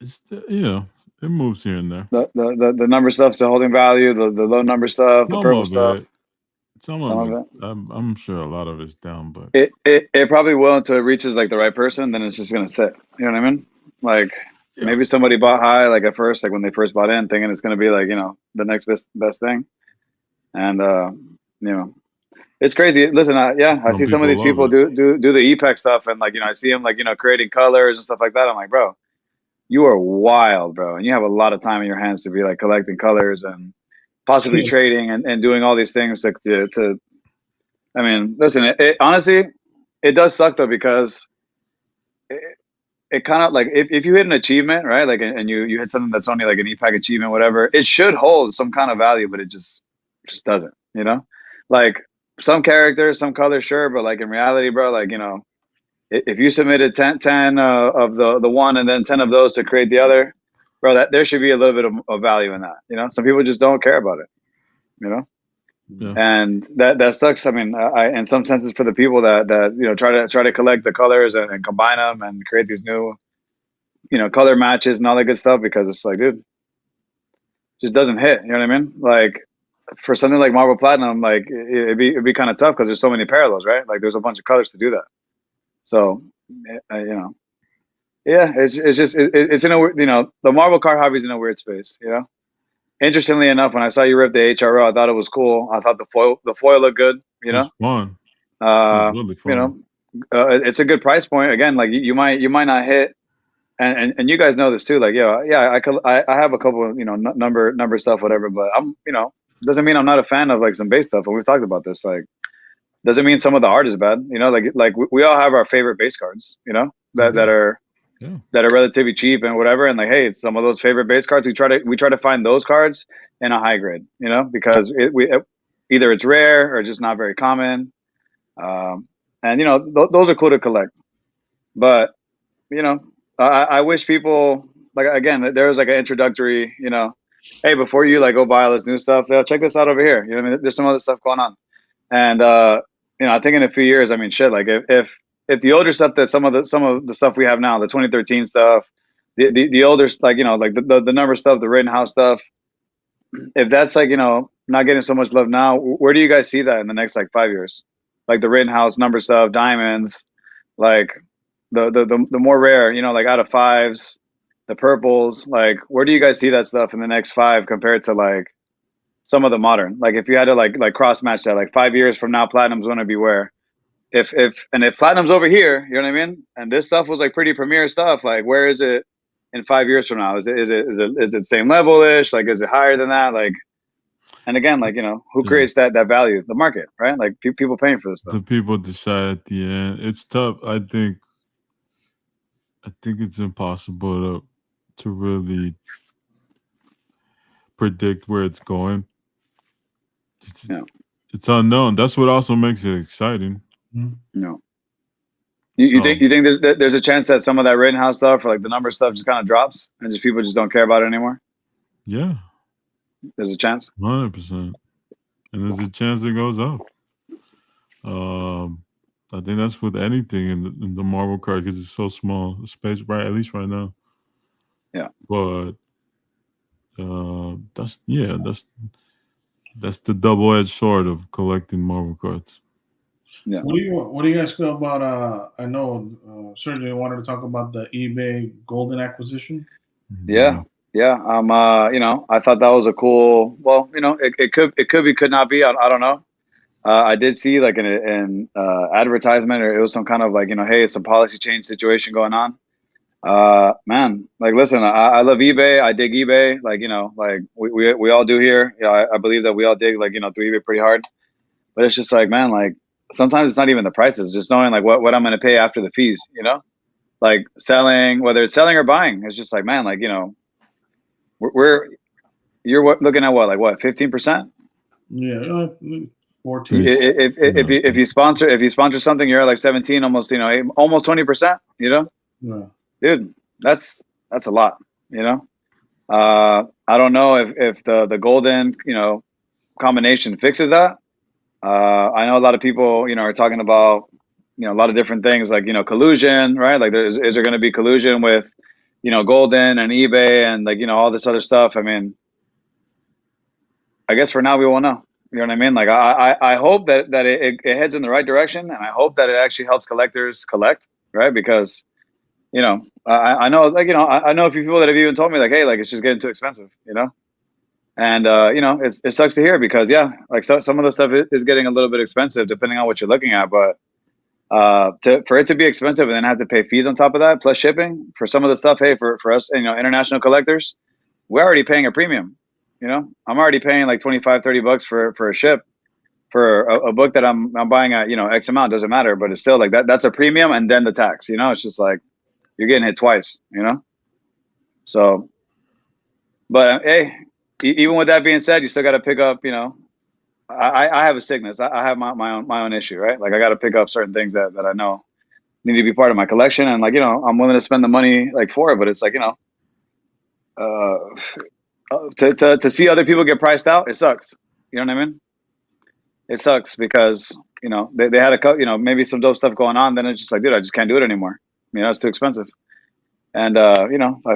It's you know, it moves here and there. the number stuff's the holding value. The low number stuff, the purple stuff. Some of it. I'm sure a lot of it's down, but it probably will until it reaches like the right person. Then it's just gonna sit. You know what I mean? Like maybe somebody bought high, like at first, like when they first bought in, thinking it's gonna be like, you know, the next best thing. And you know, it's crazy. Listen, I see some of these people do the EPEC stuff, and like, you know, I see them like, you know, creating colors and stuff like that. I'm like, bro, you are wild, bro, and you have a lot of time in your hands to be like collecting colors and possibly trading and doing all these things to I mean, listen, it honestly, it does suck though, because it kind of like, if you hit an achievement, right? Like, and you hit something that's only like an EPAC achievement, whatever, it should hold some kind of value, but it just doesn't, you know? Like some characters, some colors, sure, but like in reality, bro, like, you know, if you submitted 10 of the one and then 10 of those to create the other, bro, that there should be a little bit of value in that, you know? Some people just don't care about it, you know? yeah. And that sucks. I mean, in some senses, for the people that you know, try to collect the colors and combine them and create these new, you know, color matches and all that good stuff, because it's like, dude, just doesn't hit. You know what I mean? Like for something like Marvel Platinum, like it'd be kind of tough because there's so many parallels, right? Like there's a bunch of colors to do that. So, you know, yeah, it's just it's in a, you know, the Marvel card hobby's in a weird space, you know. Interestingly enough, when I saw you rip the HRO, I thought it was cool. I thought the foil looked good, you It know. was fun. It was really fun. You know, it's a good price point. Again, like you might not hit, and you guys know this too. Like, yeah, I have a couple of, you know, number stuff, whatever. But I'm, you know, doesn't mean I'm not a fan of like some base stuff. And we've talked about this. Like, doesn't mean some of the art is bad. You know, like we all have our favorite base cards. You know, that are. Yeah. That are relatively cheap and whatever, and like, hey, some of those favorite base cards, we try to find those cards in a high grade, you know, because either it's rare or just not very common, and you know, those are cool to collect. But you know, I wish people, like, again, there was like an introductory, you know, hey, before you like go buy all this new stuff, check this out over here. You know what I mean? There's some other stuff going on, and you know, I think in a few years, I mean, shit, like if the older stuff, that some of the stuff we have now, the 2013 stuff, the older, like, you know, like the number stuff, the Rittenhouse stuff, if that's like, you know, not getting so much love now, where do you guys see that in the next like 5 years? Like the Rittenhouse number stuff, diamonds, like the more rare, you know, like out of fives, the purples, like where do you guys see that stuff in the next 5 compared to like some of the modern? Like if you had to like cross match that, like 5 years from now, Platinum's going to be where? If Platinum's over here, you know what I mean, and this stuff was like pretty premier stuff, like where is it in 5 years from now? Is it same level ish? Like is it higher than that? Like, and again, like, you know, who creates that value? The market, right? Like people paying for this stuff. The people decide at the end. It's tough. I think it's impossible to really predict where it's going. It's unknown. That's what also makes it exciting. No. You think there's a chance that some of that Rittenhouse stuff, or like the number stuff, just kind of drops and just people just don't care about it anymore? Yeah. There's a chance. 100%. And there's a chance it goes up. I think that's with anything in the Marvel card, because it's so small, the space, right? At least right now. Yeah. But that's That's the double-edged sword of collecting Marvel cards. Yeah. What do you guys feel about? I know Sergio wanted to talk about the eBay Golden acquisition. Yeah. Yeah. I thought that was a cool. Well, it could be, could not be. I don't know. I did see like an advertisement, or it was some kind of like, hey, it's a policy change situation going on. Man, like, listen, I love eBay. I dig eBay. Like, like we all do here. Yeah, I believe that we all dig, like, through eBay pretty hard. But it's just like, man, like sometimes it's not even the prices, just knowing like what I'm going to pay after the fees, like selling, whether it's selling or buying. It's just like, man, like, we're you're looking at what, like what, 15%? Yeah, 14. If you sponsor something, you're at like 17, almost, almost 20%, Yeah. dude, that's a lot, I don't know if the golden, combination fixes that. I know a lot of people, are talking about, a lot of different things like, collusion, right? Like, is there going to be collusion with, golden and eBay and like, all this other stuff? I mean, I guess for now we won't know. You know what I mean? Like, I hope that it heads in the right direction, and I hope that it actually helps collectors collect, right? Because, I know, like, I know a few people that have even told me like, hey, like, it's just getting too expensive, and it sucks to hear, because yeah, like, some of the stuff is getting a little bit expensive depending on what you're looking at, but for it to be expensive and then have to pay fees on top of that plus shipping for some of the stuff, hey, for us, international collectors, we're already paying a premium. I'm already paying like 25, $30 for a ship for a book that I'm buying at, X amount, doesn't matter, but it's still like that's a premium, and then the tax, it's just like you're getting hit twice, so. But hey, even with that being said, you still got to pick up, I have a sickness. I have my own issue, right? Like, I got to pick up certain things that I know need to be part of my collection, and like, I'm willing to spend the money like for it, but it's like, to see other people get priced out, it sucks. You know what I mean? It sucks because, they had maybe some dope stuff going on. Then it's just like, dude, I just can't do it anymore. It's too expensive. And, I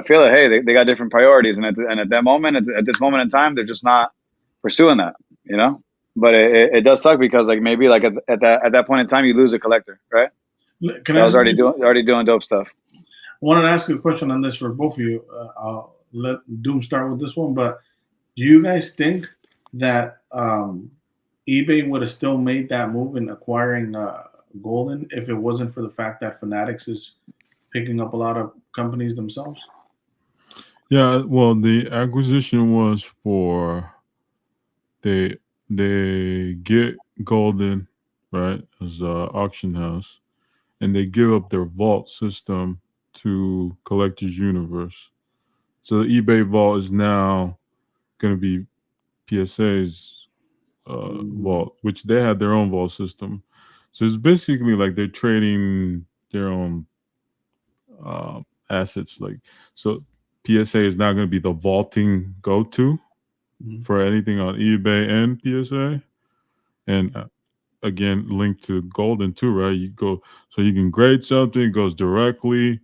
feel that, hey, they got different priorities. And at that moment, at this moment in time, they're just not pursuing that, but it does suck, because like maybe like at that point in time, you lose a collector, right? Can I I was ask already doing dope stuff. I wanted to ask you a question on this for both of you. I'll let Doom start with this one, but do you guys think that eBay would have still made that move in acquiring Golden if it wasn't for the fact that Fanatics is picking up a lot of companies themselves? Yeah, well, the acquisition was for they get Golden, right, as a auction house, and they give up their vault system to Collectors Universe. So the eBay vault is now going to be PSA's vault, which they had their own vault system. So it's basically like they're trading their own assets. Like, so PSA is now going to be the vaulting go-to for anything on eBay and PSA, and again linked to Golden too, right? You go, so you can grade something, it goes directly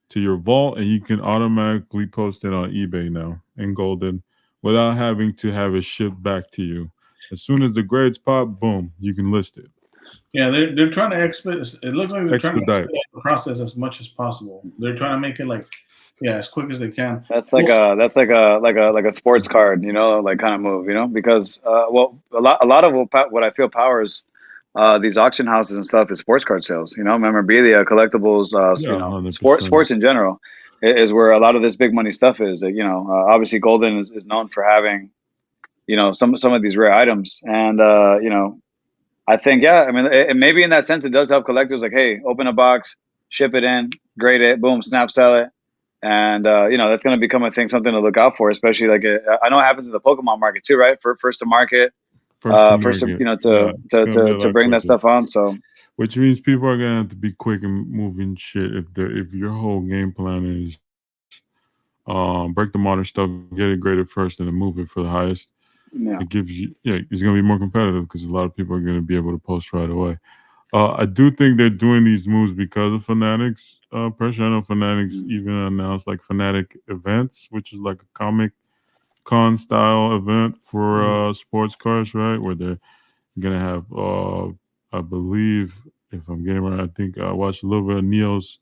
to your vault, and you can automatically post it on eBay now in Golden without having to have it shipped back to you. As soon as the grades pop, boom, you can list it. Yeah, they're trying to expedite. It looks like they're trying to Expedite. expedite the process as much as possible. They're trying to make it like, as quick as they can. That's like a sports card, like kind of move, because well, a lot of what I feel powers these auction houses and stuff is sports card sales, memorabilia, collectibles, Yeah, 100%. sports in general is where a lot of this big money stuff is. Obviously Golden is known for having, some of these rare items, and I think, yeah, I mean, maybe in that sense it does help collectors. Like, hey, open a box, ship it in, grade it, boom, snap sell it. And that's going to become a thing, something to look out for, especially like I know it happens in the Pokemon market too, right? For first to market, First to market. To bring that stuff on. So, which means people are gonna have to be quick and moving shit. If your whole game plan is break the modern stuff, get it graded first, and then move it for the highest, it gives you, it's gonna be more competitive because a lot of people are gonna be able to post right away. I do think they're doing these moves because of Fanatics pressure. I know Fanatics even announced like Fanatic Events, which is like a comic con style event for sports cars, right? Where they're gonna have, I believe, if I'm getting it right, I think I watched a little bit of Neo's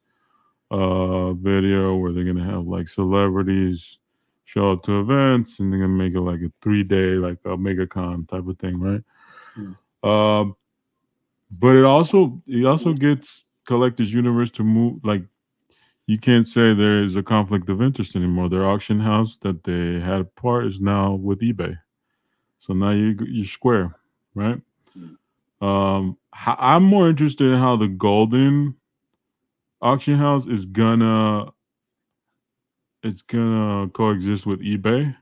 video where they're gonna have like celebrities show up to events, and they're gonna make it like a 3-day, like a mega con type of thing, right? Um, but it also gets Collectors Universe to move. Like, you can't say there is a conflict of interest anymore. Their auction house that they had apart is now with eBay, so now you're square, right? I'm more interested in how the Golden auction house is gonna coexist with eBay.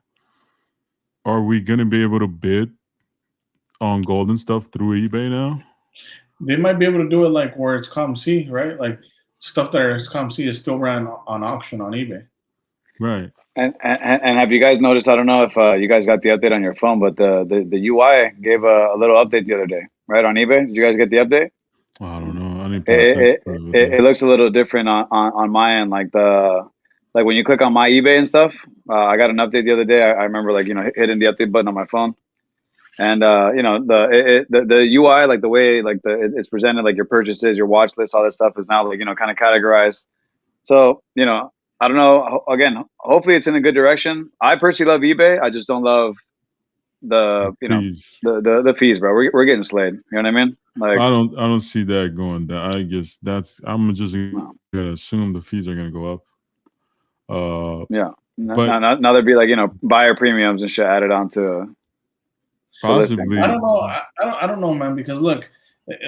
Are we gonna be able to bid on Golden stuff through eBay now? They might be able to do it like where it's ComC, right? Like stuff that is ComC is still ran on auction on eBay. Right. And have you guys noticed? I don't know if you guys got the update on your phone, but the UI gave a little update the other day, right, on eBay. Did you guys get the update? I don't know. I didn't pay attention. It looks a little different on my end. Like when you click on my eBay and stuff, I got an update the other day. I remember like hitting the update button on my phone, and the UI, like the way like it's presented, like your purchases, your watch list, all that stuff is now like kind of categorized. So I don't know. Again, hopefully it's in a good direction. I personally love eBay. I just don't love the fees. The fees, bro. We're getting slayed. You know what I mean? Like I don't see that going down. I guess I'm just gonna assume the fees are gonna go up. Yeah. But now there'd be like buyer premiums and shit added onto possibly. I don't know. I don't know, man. Because look,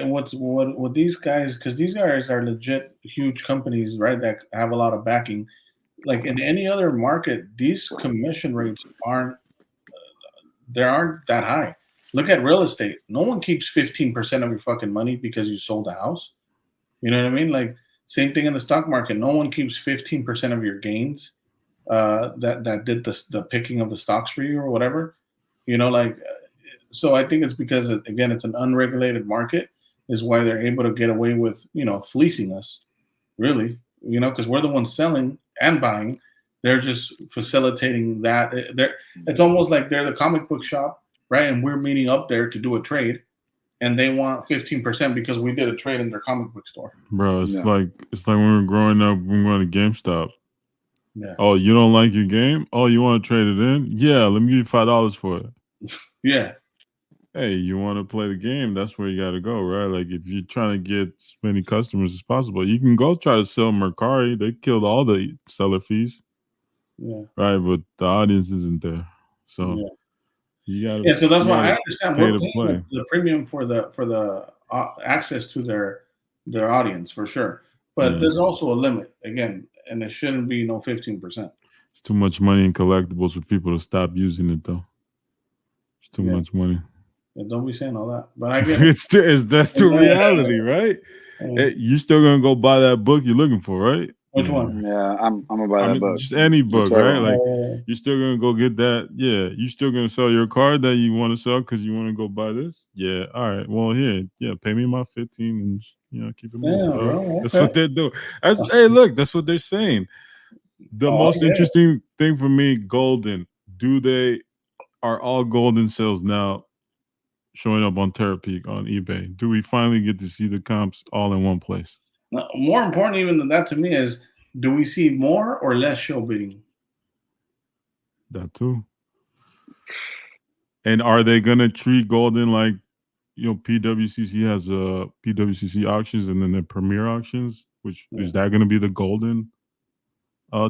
what these guys, because these guys are legit huge companies, right? That have a lot of backing. Like in any other market, these commission rates aren't that high. Look at real estate. No one keeps 15% of your fucking money because you sold a house. You know what I mean? Like same thing in the stock market. No one keeps 15% of your gains that did the picking of the stocks for you or whatever. So I think it's because again it's an unregulated market is why they're able to get away with fleecing us, really. Because we're the ones selling and buying. They're just facilitating that. It's almost like they're the comic book shop, right? And we're meeting up there to do a trade, and they want 15% because we did a trade in their comic book store. Bro, it's like when we were growing up, we went to GameStop. Yeah. Oh, you don't like your game? Oh, you want to trade it in? Yeah, let me give you $5 for it. Yeah. Hey, you want to play the game? That's where you got to go, right? Like if you're trying to get as many customers as possible, you can go try to sell Mercari. They killed all the seller fees. Yeah. Right, but the audience isn't there, so you got to. Yeah, so that's why I understand we're paying paying the premium for the access to their audience for sure, but there's also a limit again, and it shouldn't be no 15%. It's too much money in collectibles for people to stop using it, though. It's too much money. Yeah, don't be saying all that, but I get it. That's the reality, right? Hey, you're still gonna go buy that book you're looking for, right? Which one? Yeah, I'm gonna buy that book. Just any book, right? Like you're still gonna go get that. Yeah, you're still gonna sell your card that you want to sell because you want to go buy this. Yeah, all right. Well, here, pay me my 15 and keep it moving. Bro, that's what they're doing. Hey, look, that's what they're saying. The most interesting thing for me, Golden. Are all Golden sales now showing up on Terapeak on eBay? Do we finally get to see the comps all in one place? Now, more important even than that to me is, do we see more or less show bidding? That too. And are they gonna treat Golden like PWCC has PWCC auctions and then the Premier auctions? Which is that gonna be the Golden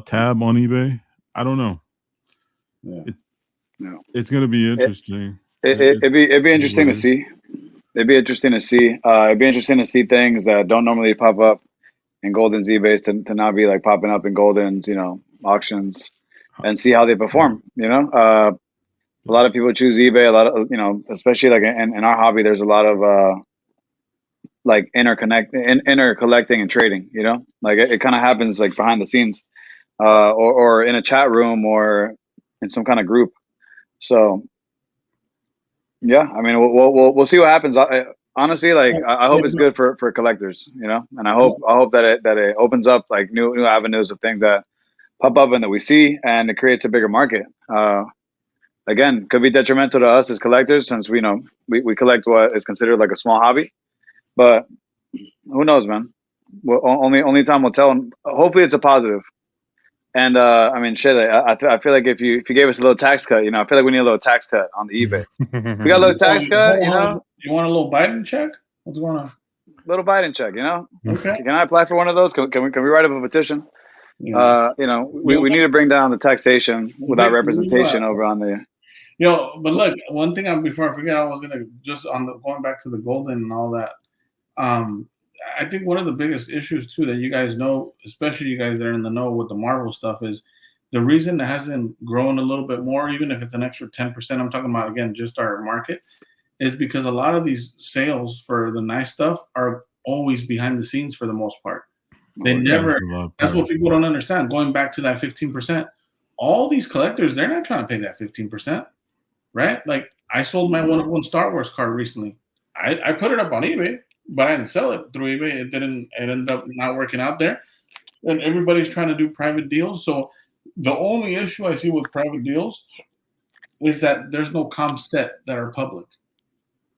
tab on eBay? I don't know. Yeah. It's gonna be interesting. It'd be interesting to see. It'd be interesting to see. It'd be interesting to see things that don't normally pop up in Golden's eBay to now be like popping up in Golden's auctions, and see how they perform. A lot of people choose eBay. A lot of especially like in our hobby, there's a lot of like intercollecting and trading. Like it kind of happens like behind the scenes, or in a chat room or in some kind of group. So yeah, I mean we'll see what happens. Honestly, like I hope it's good for collectors, and I hope that it opens up like new avenues of things that pop up and that we see, and it creates a bigger market. again, could be detrimental to us as collectors since we collect what is considered like a small hobby. But who knows, man? Well, only time will tell. And hopefully, it's a positive. And I mean, shit. I feel like if you gave us a little tax cut, I feel like we need a little tax cut on the eBay. We got a little tax cut, You want a little Biden check? What's going on? Little Biden check, Okay. Can I apply for one of those? Can we write up a petition? Yeah. We need to bring down the taxation without representation over on the. But look, one thing before I forget, I was gonna just going back to the golden and all that. I think one of the biggest issues too that you guys know, especially you guys that are in the know with the Marvel stuff, is the reason it hasn't grown a little bit more, even if it's an extra 10%. I'm talking about again just our market, is because a lot of these sales for the nice stuff are always behind the scenes for the most part. They never. That's what people don't understand. Going back to that 15%, all these collectors, they're not trying to pay that 15%, right? Like I sold my one Star Wars card recently. I put it up on eBay, but I didn't sell it through eBay. It ended up not working out there. And everybody's trying to do private deals. So the only issue I see with private deals is that there's no comp set that are public.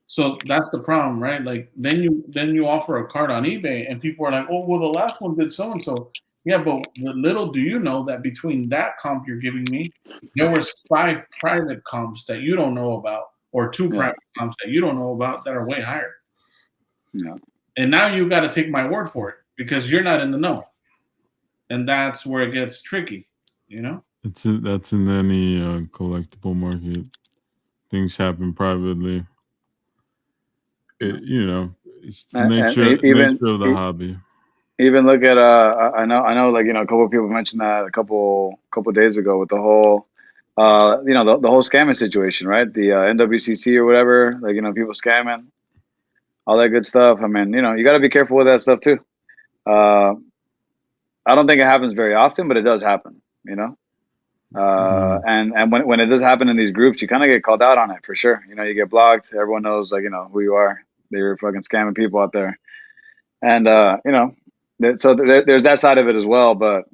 So that's the problem, right? Like then you offer a card on eBay and people are like, oh, well, the last one did so and so. Yeah, but little do you know that between that comp you're giving me, there was 5 private comps that you don't know about, or 2 private comps that you don't know about that are way higher. Yeah. And now you got to take my word for it because you're not in the know, and that's where it gets tricky, That's in any collectible market. Things happen privately. It's the nature of the hobby. Even look at I know like a couple of people mentioned that a couple days ago with the whole the whole scamming situation, right? The NWCC or whatever, like people scamming, all that good stuff. I mean, you got to be careful with that stuff too. I don't think it happens very often, but it does happen, and when it does happen in these groups, you kind of get called out on it for sure. You get blocked. Everyone knows who you are. They're fucking scamming people out there, and so there's that side of it as well. But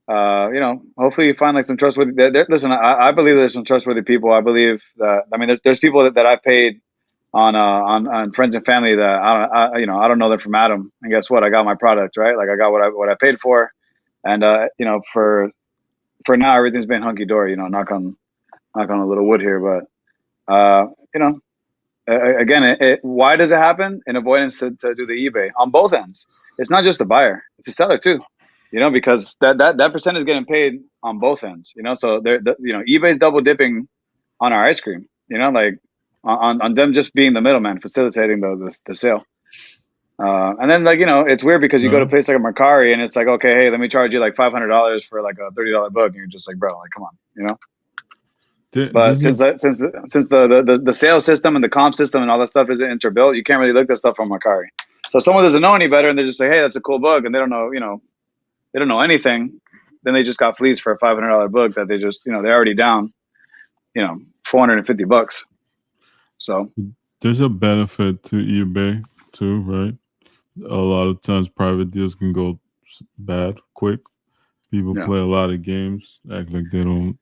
hopefully you find like some trustworthy. Listen, I believe there's some trustworthy people. I believe that. I mean, there's people that I've paid on friends and family that I don't know them from Adam, and guess what? I got my product, right? Like I got what I paid for, and for now everything's been hunky dory. Knock on a little wood here, but again, why does it happen? In avoidance to do the eBay on both ends. It's not just the buyer; it's the seller too. Because that percent is getting paid on both ends. So eBay's double dipping on our ice cream. Like on them just being the middleman, facilitating the sale. And then it's weird because you go to a place like a Mercari and it's like, okay, hey, let me charge you like $500 for like a $30 book, and you're just like, bro, like come on, But since the sales system and the comp system and all that stuff isn't interbuilt, you can't really look at stuff from Mercari. So if someone doesn't know any better and they just say, hey, that's a cool book, and they don't know anything, then they just got fleeced for a $500 book that they just they're already down $450. So there's a benefit to eBay too, right? A lot of times private deals can go bad quick. People play a lot of games, act like they don't.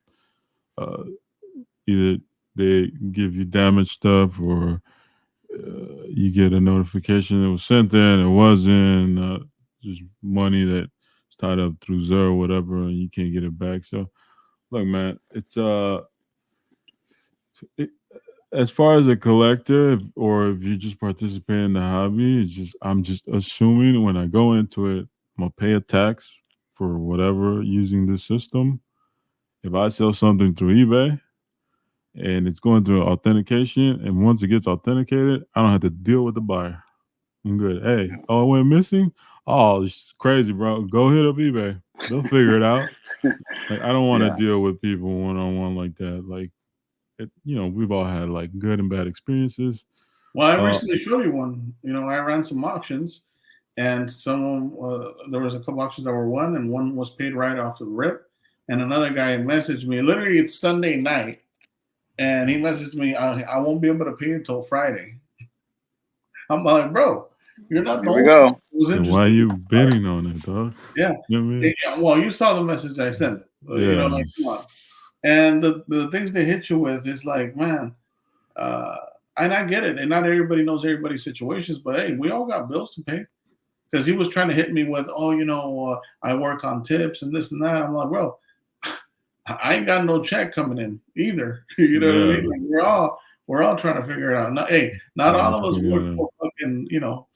Either they give you damaged stuff, or you get a notification it was sent there and it wasn't. Just money that's tied up through Zero or whatever, and you can't get it back. So, look, man, it's as far as a collector, or if you just participate in the hobby, I'm just assuming when I go into it, I'm gonna pay a tax for whatever using this system. If I sell something through eBay and it's going through authentication, and once it gets authenticated, I don't have to deal with the buyer. I'm good. Hey, it went missing? Oh, it's crazy, bro. Go hit up eBay. They'll figure it out. Like, I don't want to deal with people one-on-one like that. Like, we've all had like good and bad experiences. Well, I recently showed you one. I ran some auctions, and there was a couple auctions that were won, and one was paid right off the rip. And another guy messaged me. Literally, it's Sunday night, and he messaged me, "I won't be able to pay until Friday." I'm like, bro, you're not the only. Why are you bidding on it, dog? Yeah. You know what I mean? Well, you saw the message I sent. Yeah. Come on. And the things they hit you with is like, man, and I get it. And not everybody knows everybody's situations, but hey, we all got bills to pay. Because he was trying to hit me with, oh, I work on tips and this and that. I'm like, bro, I ain't got no check coming in either. You know what I mean? Like we're all trying to figure it out. Not all of us work for fucking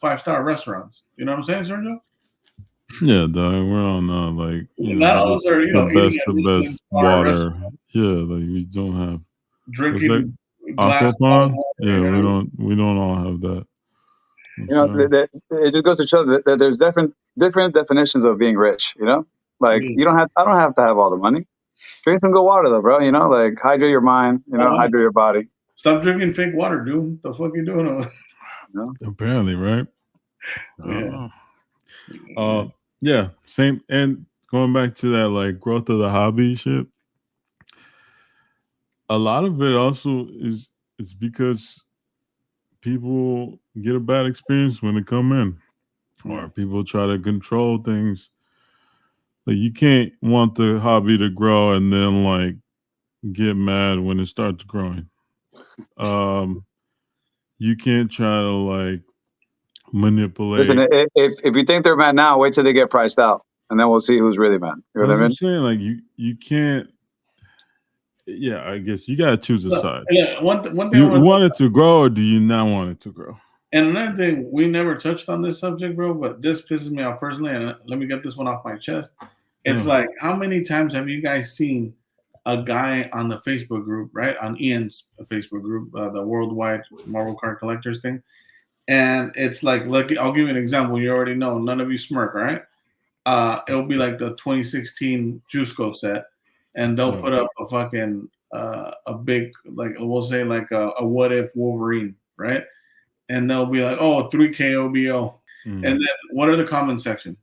5-star restaurants. You know what I'm saying, Sergio? Yeah, dog. We're on like not all of us are eating at the best water. Yeah, like we don't have drinking glass Aquapon. water, Yeah, we don't all have that. It just goes to show that there's different definitions of being rich. Like I don't have to have all the money. Drink some good water though, bro. Like hydrate your mind. Hydrate your body. Stop drinking fake water, dude. The fuck you doing? Apparently, right? Yeah. Yeah, same. And going back to that, like growth of the hobby shit. A lot of it also is because people get a bad experience when they come in, or people try to control things. Like you can't want the hobby to grow and then like get mad when it starts growing. You can't try to like manipulate. Listen, if you think they're mad now, wait till they get priced out, and then we'll see who's really mad. You know what I mean? I'm saying, like you can't. Yeah, I guess you gotta choose a side. Yeah, one thing. You want it to grow, or do you not want it to grow? And another thing, we never touched on this subject, bro, but this pisses me off personally, and let me get this one off my chest. It's like, how many times have you guys seen a guy on the Facebook group, right? On Ian's Facebook group, the Worldwide Marvel Card Collectors thing. And it's like, look, I'll give you an example. You already know. None of you smirk, right? It'll be like the 2016 Jusco set, and they'll put up a fucking a big, like we'll say like a what if Wolverine, right? And they'll be like, oh, 3K OBO. And then what are the comment section?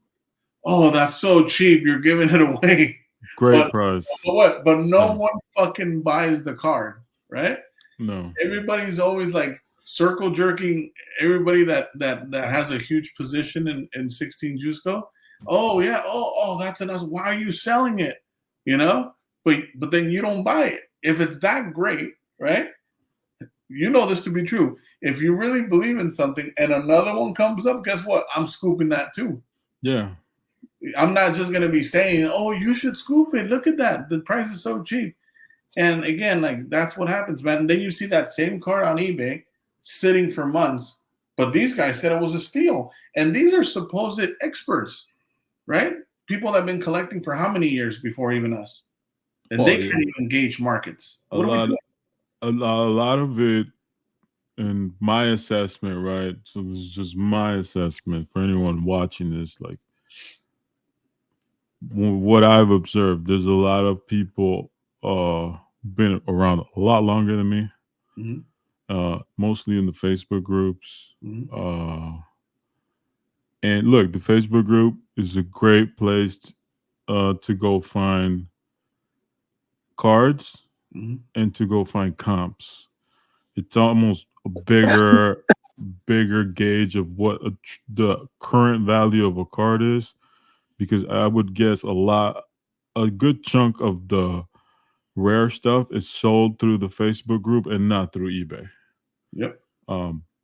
Oh, that's so cheap. You're giving it away. Great price. But no one fucking buys the card, right? No. Everybody's always like circle jerking everybody that has a huge position in 16 Jusco. Oh yeah. Oh, that's enough. Why are you selling it? But then you don't buy it. If it's that great, right? You know this to be true. If you really believe in something and another one comes up, guess what? I'm scooping that too. Yeah. I'm not just going to be saying, oh, you should scoop it. Look at that. The price is so cheap. And again, like that's what happens, man. And then you see that same card on eBay sitting for months, but these guys said it was a steal. And these are supposed experts, right? People that have been collecting for how many years before even us? And they can't even gauge markets. A lot of it, in my assessment, right? So this is just my assessment for anyone watching this, like what I've observed, there's a lot of people been around a lot longer than me. Mostly in the Facebook groups. And look, the Facebook group is a great place to go find cards and to go find comps. It's almost a bigger gauge of what the current value of a card is, because I would guess a good chunk of the rare stuff is sold through the Facebook group and not through eBay. Yep.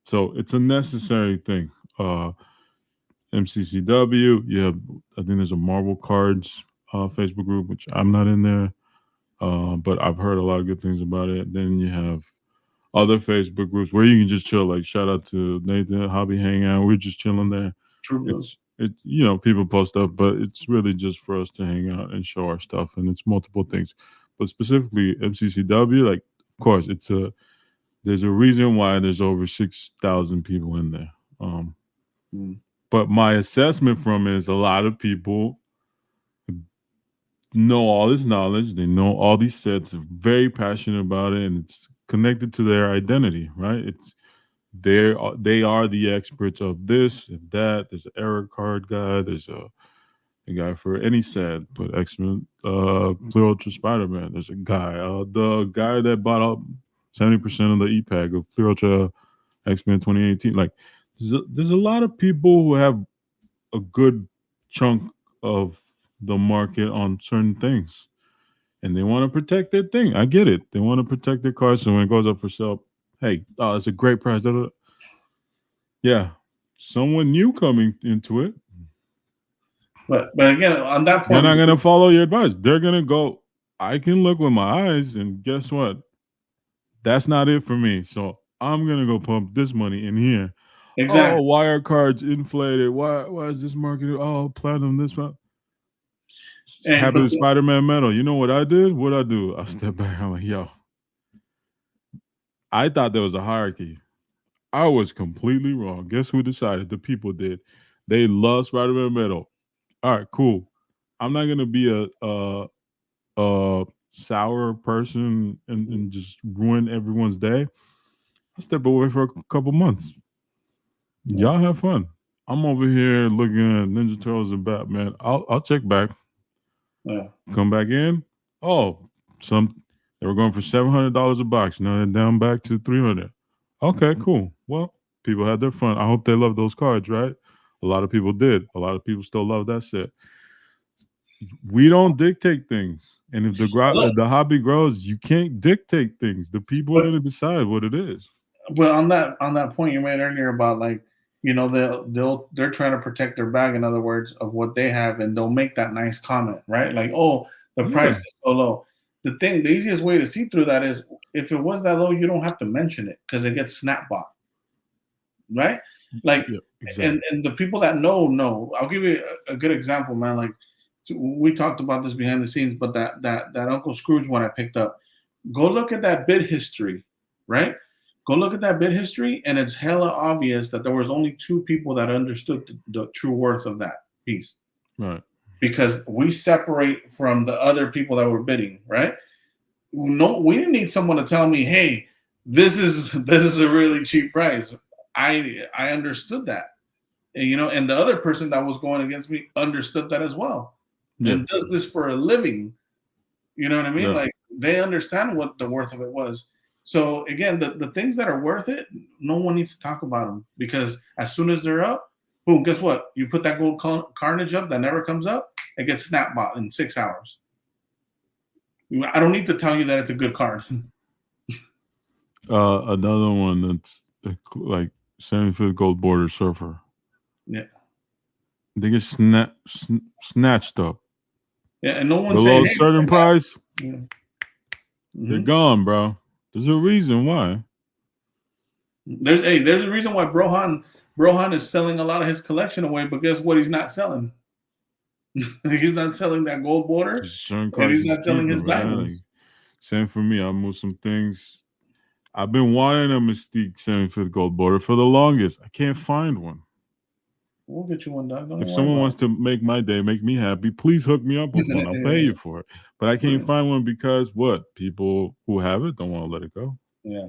So it's a necessary thing. MCCW, I think there's a Marvel Cards Facebook group, which I'm not in there, but I've heard a lot of good things about it. Then you have other Facebook groups where you can just chill. Like shout out to Nathan Hobby Hangout. We're just chilling there. True. It's people post stuff, but it's really just for us to hang out and show our stuff, and it's multiple things. But specifically MCCW, like of course there's a reason why there's over 6,000 people in there. But my assessment from it is a lot of people know all this knowledge. They know all these sets. They're very passionate about it, and it's connected to their identity, right? They are the experts of this and that. There's an error card guy. There's a guy for any set, but X-Men, Clear Ultra Spider-Man. There's a guy, the guy that bought up 70% of the e-pack of Clear Ultra X-Men 2018. Like, there's a lot of people who have a good chunk of the market on certain things. and they want to protect their thing. I get it. They want to protect their car, so when it goes up for sale, hey, it's a great price. Yeah, someone new coming into it. But again, on that point, They're not gonna follow your advice. They're gonna go. I can look with my eyes, and guess what? That's not it for me. So I'm gonna go pump this money in here. exactly. Oh, why are cards inflated? Why is this marketed? Oh, platinum this one. Happy to Spider-Man metal. You know what I did? What I do? I step back. I'm like, yo. I thought there was a hierarchy. I was completely wrong. Guess who decided? The people did. They love Spider-Man metal. All right, cool. I'm not gonna be a sour person and just ruin everyone's day. I'll step away for a couple months. Y'all have fun. I'm over here looking at Ninja Turtles and Batman. I'll check back. Yeah. Come back in. Oh, they were going for $700 a box. Now they're down back to $300. Okay, cool. Well, people had their fun. I hope they love those cards, right? A lot of people did. A lot of people still love that set. We don't dictate things, and if the hobby grows, you can't dictate things. The people are going to decide what it is. But on that point you made earlier about like, you know, they're trying to protect their bag, in other words, of what they have, and they'll make that nice comment, right? Like, oh, the price is so low. The easiest way to see through that is if it was that low, you don't have to mention it because it gets snap bought, right? Like, exactly. and the people that know. I'll give you a good example, man. Like, we talked about this behind the scenes, but that Uncle Scrooge one I picked up. Go look at that bid history, right? Go look at that bid history, and it's hella obvious that there was only 2 people that understood the true worth of that piece. Right. Because we separate from the other people that were bidding, right? No, we didn't need someone to tell me, hey, this is a really cheap price. I understood that. And, you know, and the other person that was going against me understood that as well. Yeah. And does this for a living. You know what I mean? Yeah. Like, they understand what the worth of it was. So again, the things that are worth it, no one needs to talk about them, because as soon as they're up, boom, guess what? You put that gold carnage up that never comes up, it gets snap bought in 6 hours. I don't need to tell you that it's a good card. Another one that's like 75th Gold Border Surfer. Yeah. They get snatched up. Yeah, and no one's below saying, a certain price. Yeah. Mm-hmm. They're gone, bro. There's a reason why. There's a reason why Brohan is selling a lot of his collection away, but guess what? He's not selling. He's not selling that gold border, and he's not selling his diamonds. Like, same for me. I moved some things. I've been wanting a Mystique 75th Gold Border for the longest. I can't find one. We'll get you one, dog. If someone wants to make my day, make me happy, please hook me up with one. I'll pay you for it. But I can't find one because what? People who have it don't want to let it go. Yeah.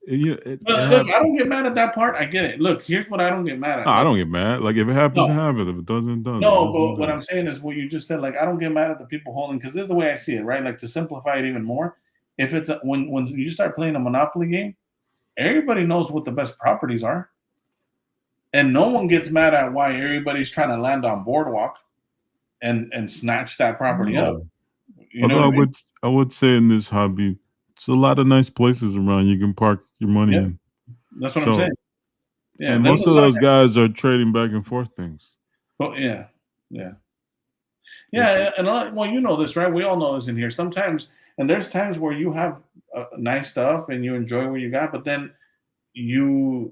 Look, I don't get mad at that part. I get it. Look, here's what I don't get mad at. No, I don't get mad. Like, if it happens, it happens. If it doesn't, it doesn't. No, but what I'm saying is what you just said. Like, I don't get mad at the people holding, because this is the way I see it, right? Like, to simplify it even more, if it's when you start playing a Monopoly game, everybody knows what the best properties are. And no one gets mad at why everybody's trying to land on Boardwalk and snatch that property up. You know what I mean? I would say in this hobby, it's a lot of nice places around you can park your money in. That's what I'm saying. Yeah, and most of those guys are trading back and forth things. Well, yeah. And well, you know this, right? We all know this in here. Sometimes, and there's times where you have nice stuff and you enjoy what you got, but then you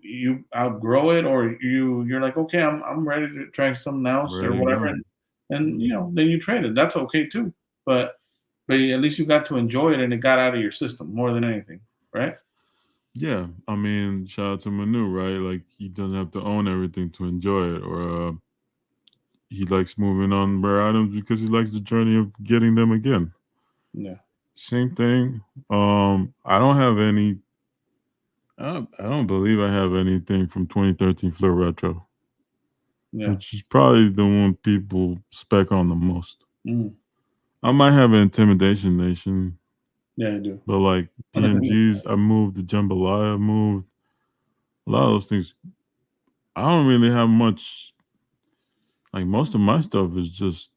outgrow it, or you're like, okay, I'm ready to try something else or whatever, and you know, then you trade it. That's okay too. But at least you got to enjoy it and it got out of your system more than anything, right? Yeah, I mean, shout out to Manu, right? Like, he doesn't have to own everything to enjoy it, or he likes moving on rare items because he likes the journey of getting them again. Yeah. Same thing. I don't have any. I don't believe I have anything from 2013 Fleur Retro. Yeah. Which is probably the one people spec on the most. Mm. I might have an Intimidation Nation. Yeah, I do. But like PNGs, I moved the Jambalaya, I moved a lot of those things. I don't really have much. Like, most of my stuff is just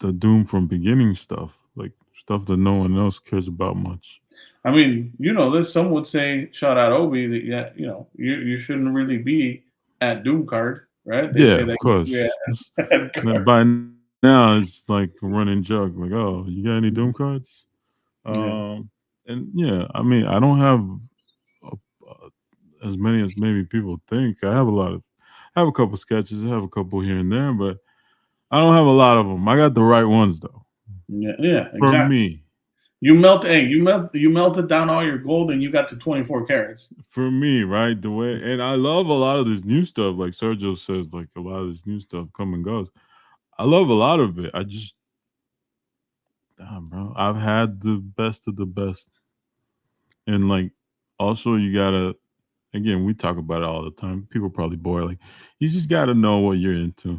the doom from beginning stuff, like stuff that no one else cares about much. I mean, this. Some would say, shout out Obi, that you shouldn't really be at Doom Card, right? They Yeah, say of that you should be course. at Card. By now it's like a running joke. Like, oh, you got any Doom cards? Yeah, And yeah, I mean, I don't have as many as maybe people think. I have a couple sketches. I have a couple here and there, but I don't have a lot of them. I got the right ones though. yeah, For exactly. me, You melted down all your gold, and you got to 24 carats. right? The way, and I love a lot of this new stuff. Like Sergio says, like a lot of this new stuff come and goes. I love a lot of it. I just, damn, bro, I've had the best of the best, and like, also you gotta. Again, we talk about it all the time. People probably bored. Like, you just gotta know what you're into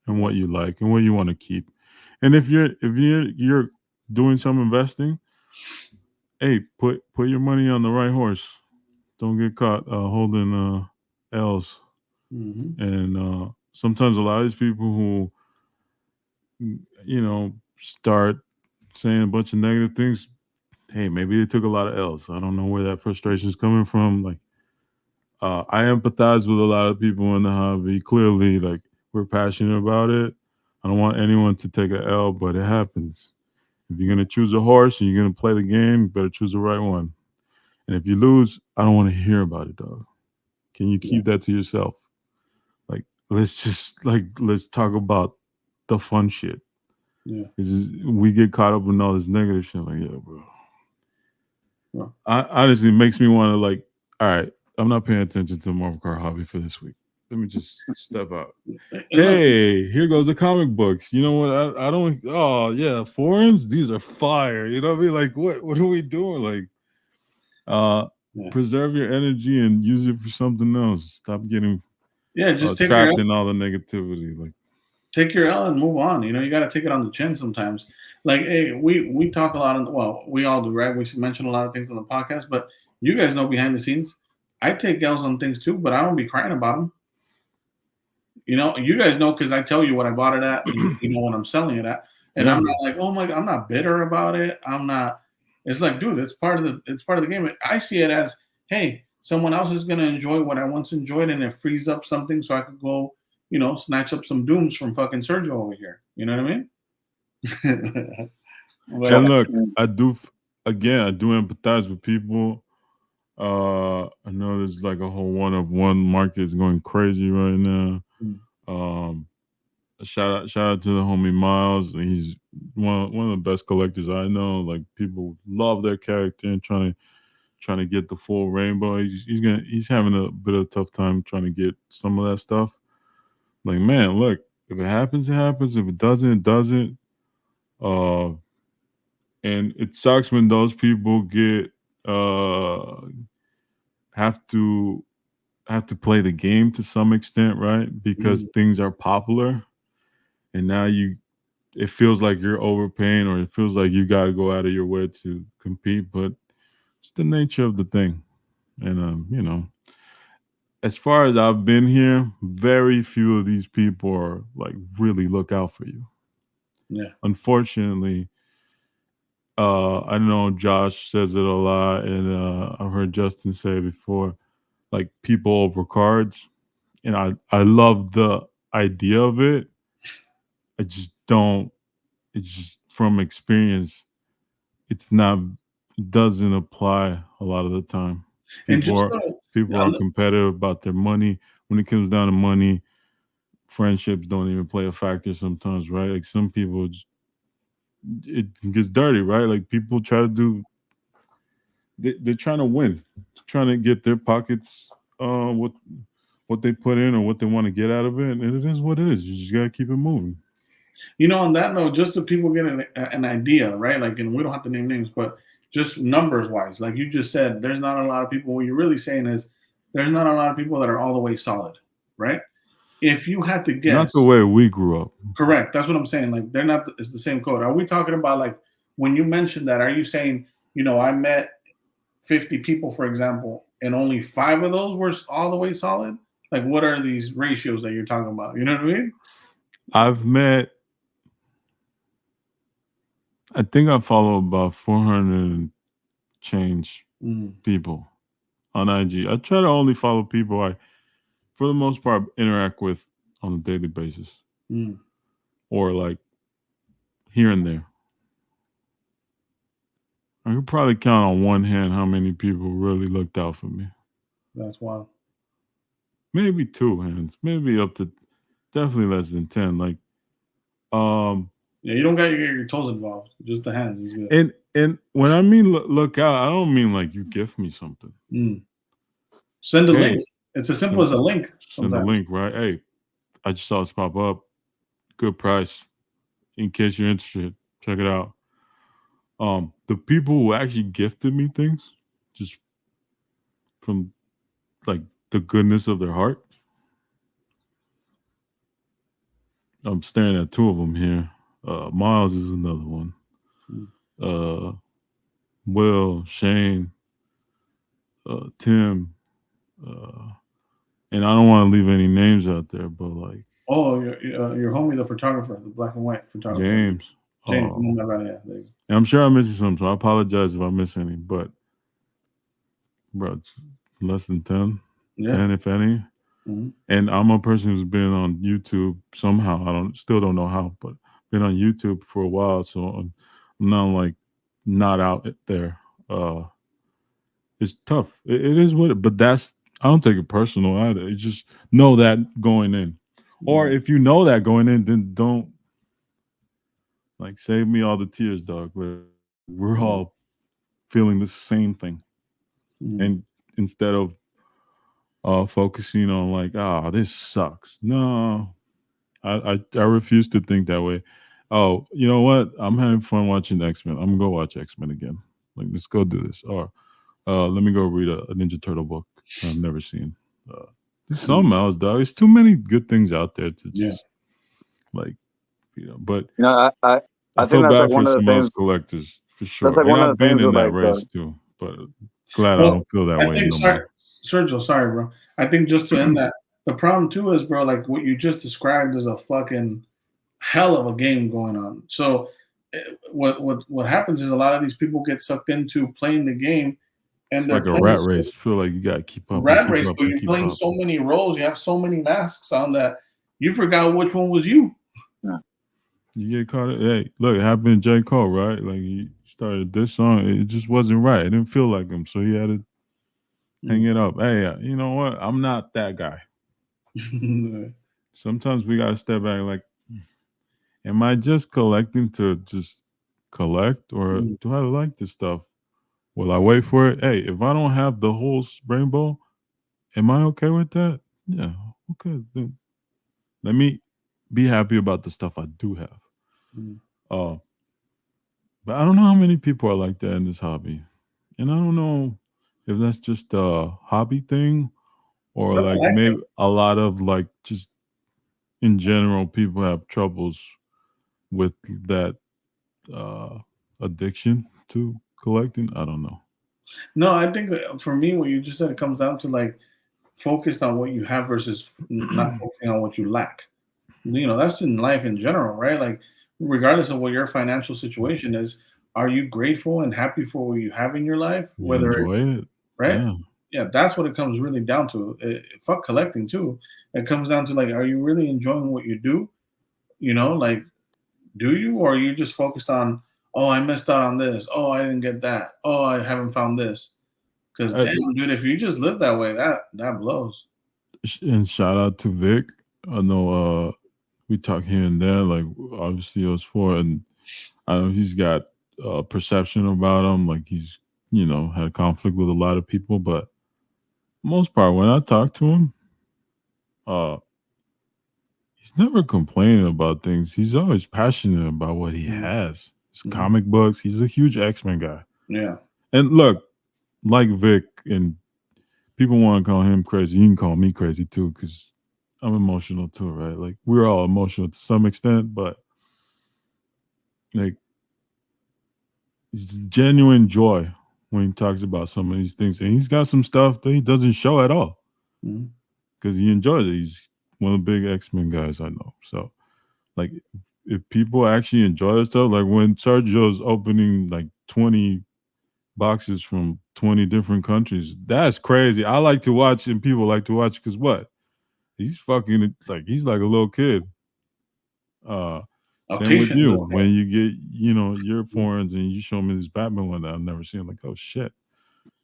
and what you like and what you want to keep. And if you're doing some investing, hey, put your money on the right horse. Don't get caught holding L's. Hmm. And sometimes a lot of these people who start saying a bunch of negative things, hey, maybe they took a lot of L's. I don't know where that frustration is coming from. Like, I empathize with a lot of people in the hobby. Clearly, like, we're passionate about it. I don't want anyone to take a L, but it happens. If you're gonna choose a horse and you're gonna play the game, you better choose the right one. And if you lose, I don't want to hear about it, dog. Can you Yeah, keep that to yourself? Like, let's talk about the fun shit. yeah. We get caught up in all this negative shit. Like, yeah, bro. Well, I honestly makes me want to, like, all right, I'm not paying attention to the Marvel Car hobby for this week. Let me just step out. and look, Hey, here goes the comic books. You know what? I don't. Oh yeah, foreigns. These are fire. You know what I mean? Like, what are we doing? Like, uh, yeah, preserve your energy and use it for something else. Stop getting yeah. Just trapped in all the negativity. Like, take your L and move on. You got to take it on the chin sometimes. Like, hey, we talk a lot well, we all do, right? We mention a lot of things on the podcast, but you guys know behind the scenes, I take L's on things too, but I don't be crying about them. You guys know because I tell you what I bought it at, and you know what I'm selling it at, and yeah, I'm not like, oh my, I'm not bitter about it. I'm not. It's like, dude, it's part of the game. I see it as, hey, someone else is gonna enjoy what I once enjoyed, and it frees up something so I could go, snatch up some dooms from fucking Sergio over here. You know what I mean? and But look, I do empathize with people. I know there's like a whole one of one market is going crazy right now. Um, shout out to the homie Miles. He's one of the best collectors I know. Like, people love their character and trying to get the full rainbow. He's having a bit of a tough time trying to get some of that stuff. Like, man, look, if it happens, it happens. If it doesn't, it doesn't. Uh, and it sucks when those people get have to play the game to some extent, right? Because things are popular, and now it feels like you're overpaying, or it feels like you got to go out of your way to compete. But it's the nature of the thing, and as far as I've been here, very few of these people are like really look out for you. yeah, Unfortunately, I know Josh says it a lot, and I've heard Justin say it before, like, people over cards, and I love the idea of it. I just don't. It's just from experience, it's not doesn't apply a lot of the time. and People just are people are competitive about their money. When it comes down to money, friendships don't even play a factor sometimes, right? Like, some people, it gets dirty, right? Like, people try to do, they're trying to win, trying to get their pockets what they put in or what they want to get out of it, and it is what it is. You just gotta keep it moving. On that note, just so people get an idea, right? Like, and we don't have to name names, but just numbers wise, like you just said, there's not a lot of people. What you're really saying is there's not a lot of people that are all the way solid, right? If you had to Not the guess, way we grew up. correct. That's what I'm saying. Like, they're not. It's the same code. Are we talking about, like, when you mentioned that? Are you saying, I met 50 people, for example, and only 5 of those were all the way solid? Like, what are these ratios that you're talking about? You know what I mean? I've met I think I follow about 400 and change Mm. people on IG. I try to only follow people I, for the most part, interact with on a daily basis Mm. or like here and there. I could probably count on one hand how many people really looked out for me. That's wild. Maybe two hands, maybe up to definitely less than 10. Like, um, Yeah, you don't got to get your toes involved. Just the hands is good. and when I mean look out, I don't mean like you gift me something. Mm. Send a Hey, link. It's as simple as a link. send the Sometimes. link, right? Hey, I just saw this pop up. Good price. In case you're interested, check it out. The people who actually gifted me things, just from like the goodness of their heart. I'm staring at two of them here. Miles is another one. Mm. Uh, Will, Shane, Tim, uh, and I don't want to leave any names out there, but like Oh, your homie, the photographer, the black and white photographer, James. James. Um, Yeah, there you go. and I'm sure I'm missing some, so I apologize if I miss any. But bro, it's less than 10, Yeah. 10 if any. Mhm. And I'm a person who's been on YouTube somehow. I don't know how, but been on YouTube for a while, so I'm not like not out there. Uh, it's tough. It is what, but that's I don't take it personal either. It's just know that going in, or Yeah. if you know that going in, then don't like save me all the tears, dog. We're all Yeah. feeling the same thing, Mhm. and instead of focusing on like, this sucks. No, I refuse to think that way. Oh, you know what? I'm having fun watching X-Men. I'm gonna go watch X-Men again. Like, let's go do this. Or let me go read a Ninja Turtle book I've never seen. Uh, do something else, dog. There's too many good things out there to Yeah. just like, But You know, I I think feel that's like bad for one of the some of those things. collectors for That's sure. like And one of I've the been things in with that like race too, but glad I Well, don't feel that I way think no more. Sergio, sorry, bro. I think just to end that, the problem too is, bro, like what you just described is a fucking hell of a game going on. So, what happens is a lot of these people get sucked into playing the game, and It's they're like a playing rat so, race. You feel like you got to keep up and rat keep race, up but and you're keep playing up. so many roles. You have so many masks on that you forgot which one was you. Yeah. You get caught. Hey, look, it happened to J. Cole, right? Like he started this song, it just wasn't right. It didn't feel like him, so he had to hang Mm. it up. Hey, you know what? I'm not that guy. Sometimes we gotta step back. Like, am I just collecting to just collect, or Mm. do I like this stuff? Will I wait for it? Hey, if I don't have the whole rainbow, am I okay with that? Yeah, okay. Then let me be happy about the stuff I do have. Mm. Uh, but I don't know how many people are like that in this hobby. And I don't know if that's just a hobby thing or But I like like maybe a lot of like just in general people have troubles with that uh addiction to collecting. I don't know. No, I think for me, what you just said, it comes down to like focused on what you have versus not focusing on what you lack. That's in life in general, right? Like, regardless of what your financial situation is, are you grateful and happy for what you have in your life? You enjoy it? Right? Yeah. Yeah, that's what it comes really down to. Fuck collecting too. It comes down to like, are you really enjoying what you do? Like, do you, or are you just focused on, oh, I missed out on this. Oh, I didn't get that. Oh, I haven't found this. Because Uh, damn, dude, if you just live that way, that blows. and shout out to Vic. I know we talk here and there, like obviously us four, and I know he's got perception about him, like he's had conflict with a lot of people, but most part when I talk to him, uh, he's never complaining about things. He's always passionate about what he Mhm. has. His Mhm. comic books. He's a huge X-Men guy. Yeah. And look, like Vic, and people want to call him crazy. You can call me crazy too, because I'm emotional too, right? Like we're all emotional to some extent, but like it's genuine joy when he talks about some of these things. And he's got some stuff that he doesn't show at all Mhm. because he enjoys it. He's one of the big X-Men guys I know. So like if people actually enjoy that stuff, like when Sergio's opening like 20 boxes from 20 different countries, that's crazy. I like to watch, and people like to watch because what? He's fucking like he's like a little kid. A Same with patient you. little When you get, your foreigns and you show me this Batman one that I've never seen, like, oh shit.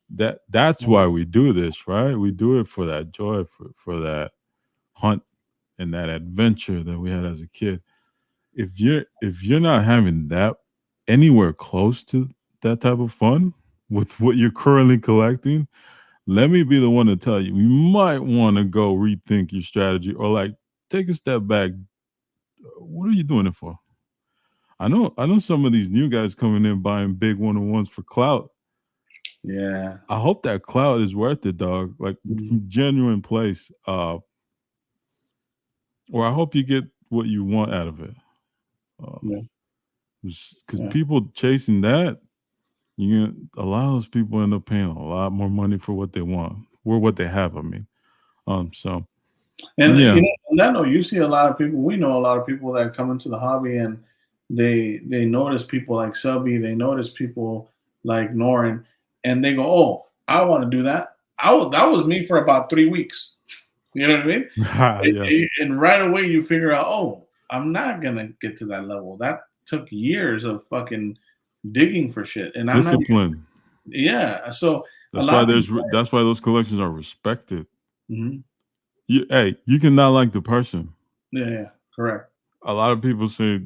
That's why we do this, right? We do it for that joy, for that hunt and that adventure that we had as a kid. If you're not having that anywhere close to that type of fun with what you're currently collecting, let me be the one to tell you, you might want to go rethink your strategy or like take a step back. What are you doing it for? I know some of these new guys coming in buying big 1-on-1s for clout. Yeah. I hope that clout is worth it, dog. Like from genuine place. Or I hope you get what you want out of it. Because people chasing that, a lot of those people end up paying a lot more money for what they want, or what they have. I mean, so and yeah, on that note, you see a lot of people. We know a lot of people that come into the hobby and they notice people like Subby, they notice people like Norin, and they go, "Oh, I want to do that." That was me for about 3 weeks. You know what I mean? yeah. And right away you figure out, oh, I'm not gonna get to that level. That took years of fucking digging for shit, and I'm not. Discipline. Yeah, so That's why that's why those collections are respected. Mm-hmm. You cannot like the person. Yeah, correct. A lot of people say,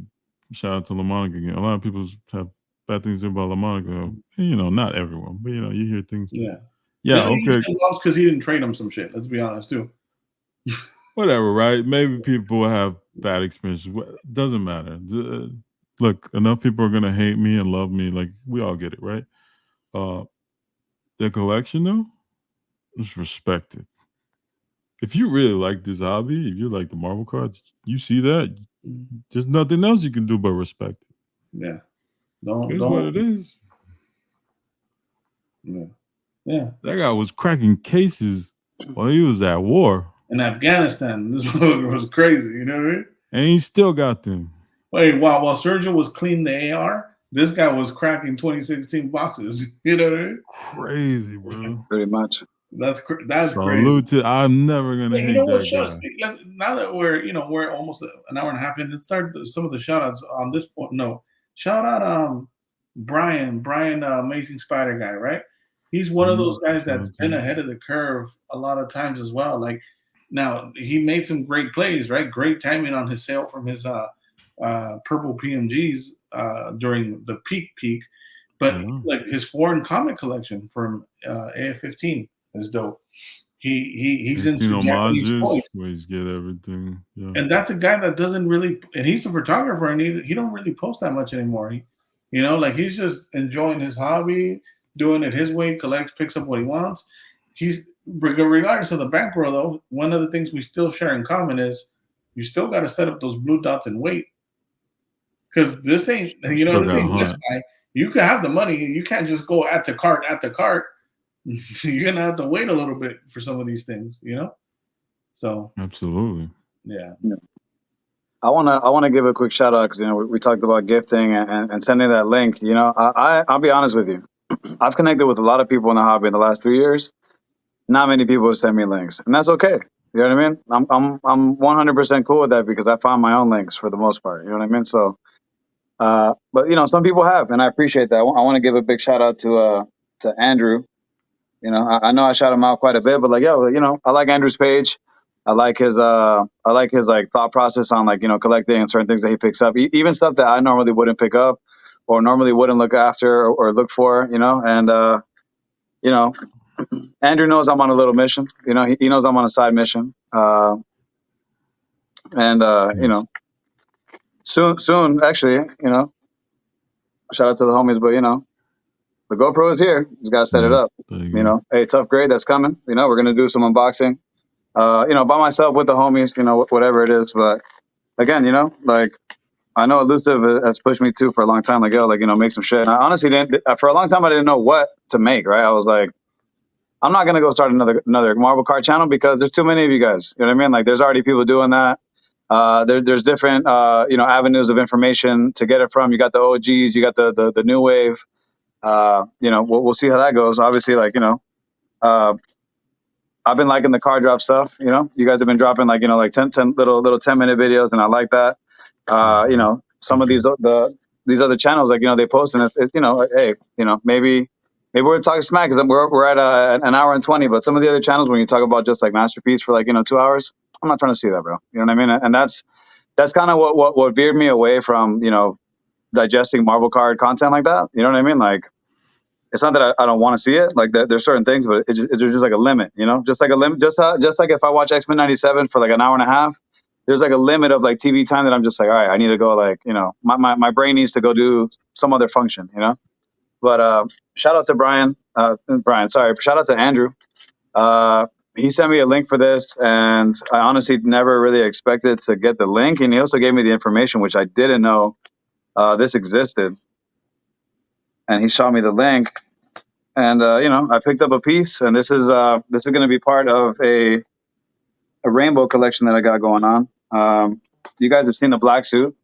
shout out to LaMonica again. A lot of people have bad things about LaMonica. Not everyone, but you hear things. Yeah. Okay. Because he didn't trade him some shit. Let's be honest too. Whatever, right? Maybe people have bad experiences. Doesn't matter. Look, enough people are gonna hate me and love me. Like we all get it, right? The collection though is respected. If you really like this hobby, if you like the Marvel cards, you see that. There's nothing else you can do but respect it. Yeah. It's what it is. Yeah. That guy was cracking cases while he was at war. In Afghanistan. This was crazy, you know what I mean? And he still got them. Wait, while Sergio was cleaning the AR, this guy was cracking 2016 boxes. You know what I mean? Crazy, bro. Pretty much. That's Salute crazy. I'm never gonna hate that guy. Now that we're almost an hour and a half in, let's start some of the shout outs on this point. No, shout out Brian, Amazing Spider guy, right? He's one of those guys that's been ahead of the curve a lot of times as well. Like now he made some great plays, right? Great timing on his sale from his purple PMGs during the peak. But like his foreign comic collection from AF-15 is dope. He's into Japanese toys. Where he's get everything. Yeah. And that's a guy that doesn't really, and he's a photographer, and he don't really post that much anymore. He's just enjoying his hobby, doing it his way, collects, picks up what he wants. He's regardless of the bankroll though, one of the things we still share in common is you still got to set up those blue dots and wait. Because this ain't Best Buy. You can have the money. You can't just go at the cart. You're gonna have to wait a little bit for some of these things, So absolutely, yeah. I wanna give a quick shout out because we talked about gifting and sending that link. I'll be honest with you. I've connected with a lot of people in the hobby in the last 3 years. Not many people have sent me links, and that's okay. You know what I mean? I'm 100% cool with that because I found my own links for the most part. You know what I mean? So. But some people have, and I appreciate that. I want to give a big shout out to Andrew. I know I shout him out quite a bit, but I like Andrew's page. I like his like thought process on collecting and certain things that he picks up, even stuff that I normally wouldn't pick up or normally wouldn't look after or look for. And Andrew knows I'm on a little mission. He knows I'm on a side mission. Soon, actually, shout out to the homies, but the GoPro is here. Just gotta set it up. Hey, tough grade that's coming. We're gonna do some unboxing. By myself with the homies. Whatever it is. But again, I know Elusive has pushed me too for a long time. Make some shit. And I honestly didn't. For a long time, I didn't know what to make. Right? I was like, I'm not gonna go start another Marvel card channel because there's too many of you guys. You know what I mean? Like, there's already people doing that. There's different avenues of information to get it from. You got the OGs, you got the new wave. We'll see how that goes. Obviously, I've been liking the car drop stuff. You guys have been dropping like 10 little 10-minute videos, and I like that. Some of these other channels, they post, and it's hey, maybe we're talking smack because we're at an hour and 20. But some of the other channels, when you talk about just like Masterpiece for 2 hours, I'm not trying to see that, bro. You know what I mean? And that's kind of what veered me away from digesting Marvel card content like that. You know what I mean? Like, it's not that I don't want to see it. Like, there's certain things, but there's just like a limit. Just like a limit. Just like if I watch X-Men '97 for like an hour and a half, there's like a limit of like TV time that I'm just like, all right, I need to go, like, my brain needs to go do some other function. But shout out to shout out to Andrew. He sent me a link for this, and I honestly never really expected to get the link. And he also gave me the information, which I didn't know this existed. And he shot me the link, and I picked up a piece, and this is going to be part of a rainbow collection that I got going on. You guys have seen the black suit.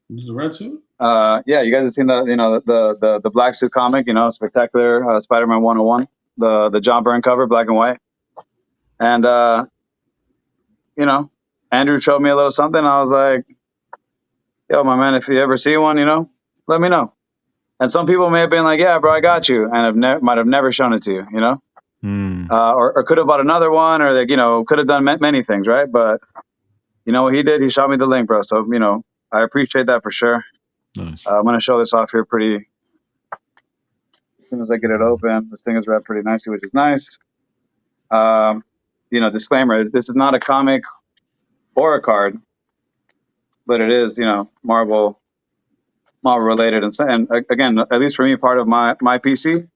This is the red suit. Yeah, you guys have seen the black suit comic. Spectacular Spider-Man 101, the John Byrne cover, black and white. And Andrew showed me a little something. I was like, yo, my man, if you ever see one, let me know. And some people may have been like, yeah, bro, I got you, and might have never shown it to you, or could have bought another one, or could have done many things, right? But what he did, he shot me the link, bro. So I appreciate that for sure. Nice. I'm gonna show this off here pretty. As soon as I get it open, this thing is wrapped pretty nicely, which is nice. Disclaimer: this is not a comic or a card, but it is, Marvel related, and again, at least for me, part of my PC,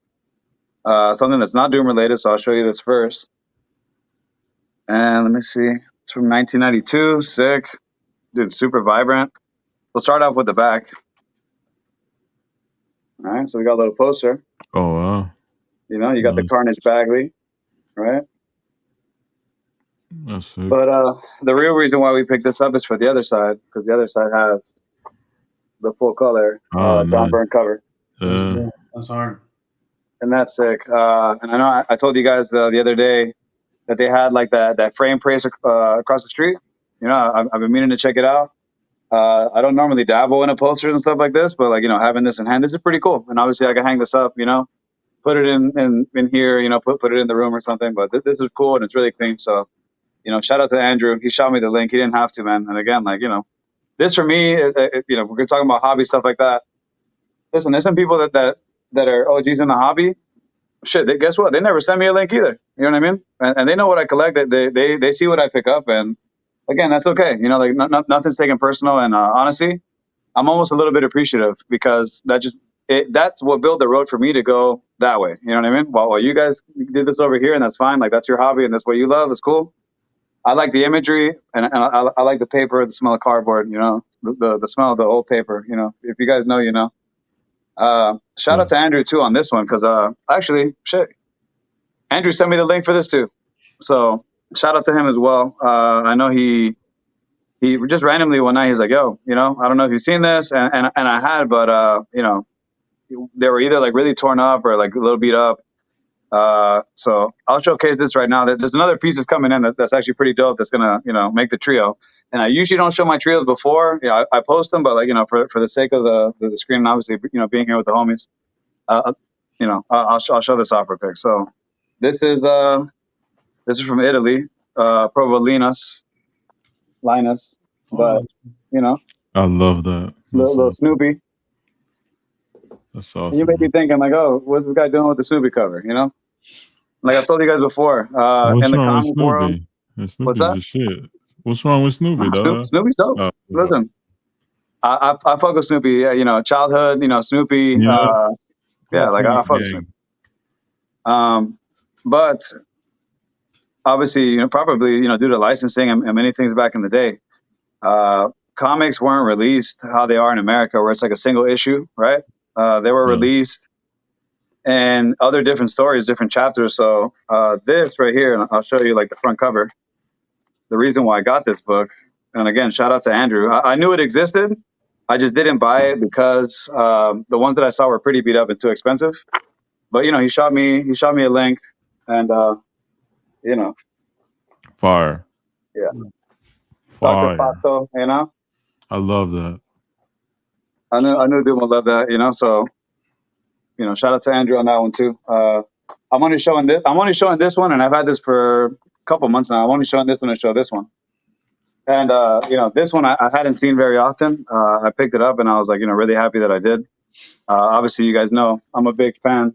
something that's not Doom related. So I'll show you this first. And let me see, it's from 1992. Sick, dude, super vibrant. We'll start off with the back. All right, so we got a little poster. Oh wow. You got the Carnage Bagley, right? That's it. But the real reason why we picked this up is for the other side, because the other side has the full color John Byrne cover. Yeah. That's hard. And that's sick. And I know I told you guys the other day that they had like that frame press across the street. I've been meaning to check it out. I don't normally dabble in posters and stuff like this, but having this in hand, this is pretty cool. And obviously I can hang this up, put it in here, put it in the room or something. But this is cool, and it's really clean. So, shout out to Andrew. He shot me the link. He didn't have to, man. And again, this for me, we're talking about hobby stuff like that. Listen, there's some people that are OGs in the hobby. Shit, guess what? They never send me a link either. You know what I mean? And they know what I collect. They see what I pick up, and again, that's okay. Nothing's taken personal. And honestly, I'm almost a little bit appreciative, because that's what built the road for me to go that way. You know what I mean? While you guys did this over here, and that's fine. Like, that's your hobby, and that's what you love. It's cool. I like the imagery, and I like the paper, the smell of cardboard. The smell of the old paper. If you guys know, Shout out to Andrew too on this one, because actually, Andrew sent me the link for this too. So shout out to him as well. I know he just randomly one night, he's like, yo, I don't know if you've seen this, and I had, but they were either like really torn up or like a little beat up. So I'll showcase this right now. There's another piece that's coming in that's actually pretty dope, that's gonna make the trio. And I usually don't show my trios before. I post them, but for the sake of the screen, and obviously being here with the homies, I'll show this off real quick. So this is from Italy, Provolina's Linus, but I love that. little Snoopy. That's awesome. And you may be thinking like, oh, what's this guy doing with the Snoopy cover? Like I've told you guys before, in the comic world. Snoopy's what's that? The shit. What's wrong with Snoopy, dog? Snoopy's dope. Oh, listen, I fuck with Snoopy. Childhood. Snoopy. Yeah. I fuck with Snoopy. But obviously, probably due to licensing and many things back in the day, comics weren't released how they are in America, where it's like a single issue, right? They were released and other different stories, different chapters. So this right here, and I'll show you like the front cover. the reason why I got this book. And again, shout out to Andrew. I knew it existed. I just didn't buy it because the ones that I saw were pretty beat up and too expensive. But he shot me a link, and Fire. yeah, Dr. Fire. Pato, I love that. I knew dude would love that, So, shout out to Andrew on that one too. I'm only showing this one, and I've had this for a couple months now. I'm only showing this one to show this one. And this one I hadn't seen very often. I picked it up and I was like, really happy that I did. Obviously, you guys know I'm a big fan.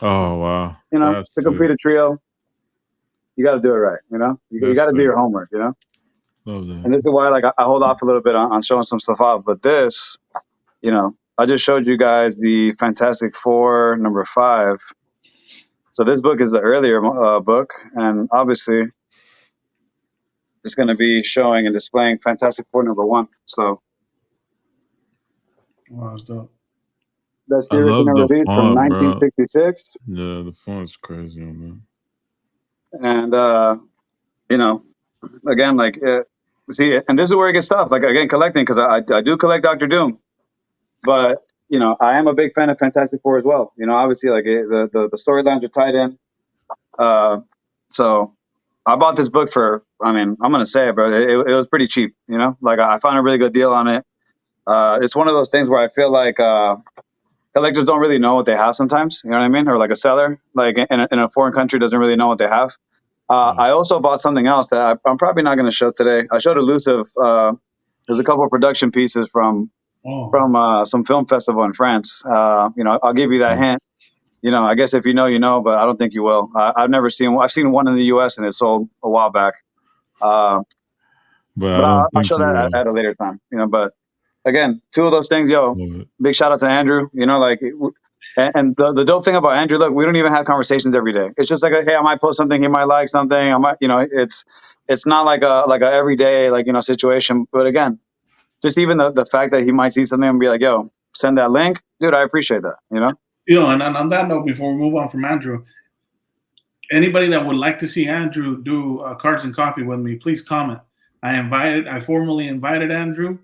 Oh wow. To complete a trio, you got to do it right. You got to do your homework. Love that. And this is why I hold off a little bit on showing some stuff off. But this, I just showed you guys the Fantastic Four #5. So this book is the earlier book, and obviously it's going to be showing and displaying Fantastic Four #1. So wow, that's dope. That's the original release from 1966. Bro. Yeah, the font's crazy on that. And again, see, and this is where it gets tough. Again, collecting, because I do collect Doctor Doom, but I am a big fan of Fantastic Four as well. Obviously, the storylines are tied in. So I bought this book for, I'm gonna say it, bro. It was pretty cheap. I found a really good deal on it. It's one of those things where I feel like collectors don't really know what they have sometimes. You know what I mean? Or like a seller, in a foreign country, doesn't really know what they have. I also bought something else that I'm probably not going to show today. I showed Elusive. There's a couple of production pieces from some film festival in France. I'll give you that hint. I guess if you know, but I don't think you will. I've never seen one. I've seen one in the U.S. and it sold a while back. But I'll show that at a later time. But again, two of those things, big shout out to Andrew. And the dope thing about Andrew, look, we don't even have conversations every day. It's just hey, I might post something, he might like something. I might, it's not like a everyday situation. But again, just even the fact that he might see something and be like, yo, send that link, dude. I appreciate that. And on that note, before we move on from Andrew, anybody that would like to see Andrew do Cards and Coffee with me, please comment. I formally invited Andrew.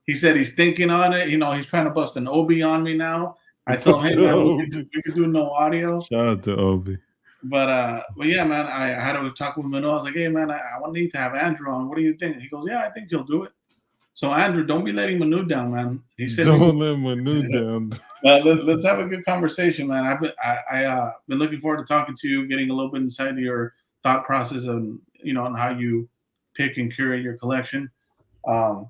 He said he's thinking on it. He's trying to bust an Obi on me now. I told him, hey, man, we could do no audio. Shout out to Obi. But yeah, man, I had to talk with Manu. I was like, hey, man, I need to have Andrew on. What do you think? He goes, yeah, I think he'll do it. So, Andrew, don't be letting Manu down, man. He said, don't let Manu down. Let's have a good conversation, man. I've been looking forward to talking to you, getting a little bit inside your thought process and on how you pick and curate your collection. But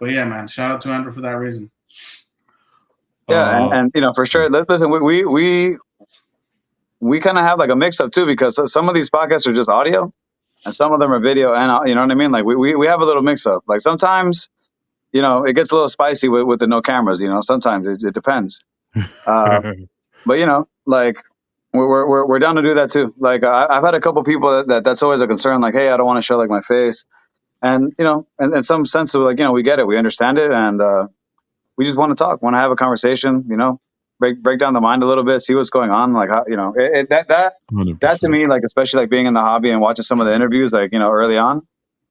yeah, man, shout out to Andrew for that reason. Yeah, and for sure. Listen, we kind of have a mix up too, because some of these podcasts are just audio, and some of them are video, and you know what I mean. We have a little mix up. Sometimes, it gets a little spicy with the no cameras. Sometimes it depends. But we're down to do that too. I've had a couple people that's always a concern. Hey, I don't want to show my face, and and in some sense of we get it, we understand it, and we just want to talk, want to have a conversation, break down the mind a little bit, see what's going on. How, that to me, especially being in the hobby and watching some of the interviews, early on,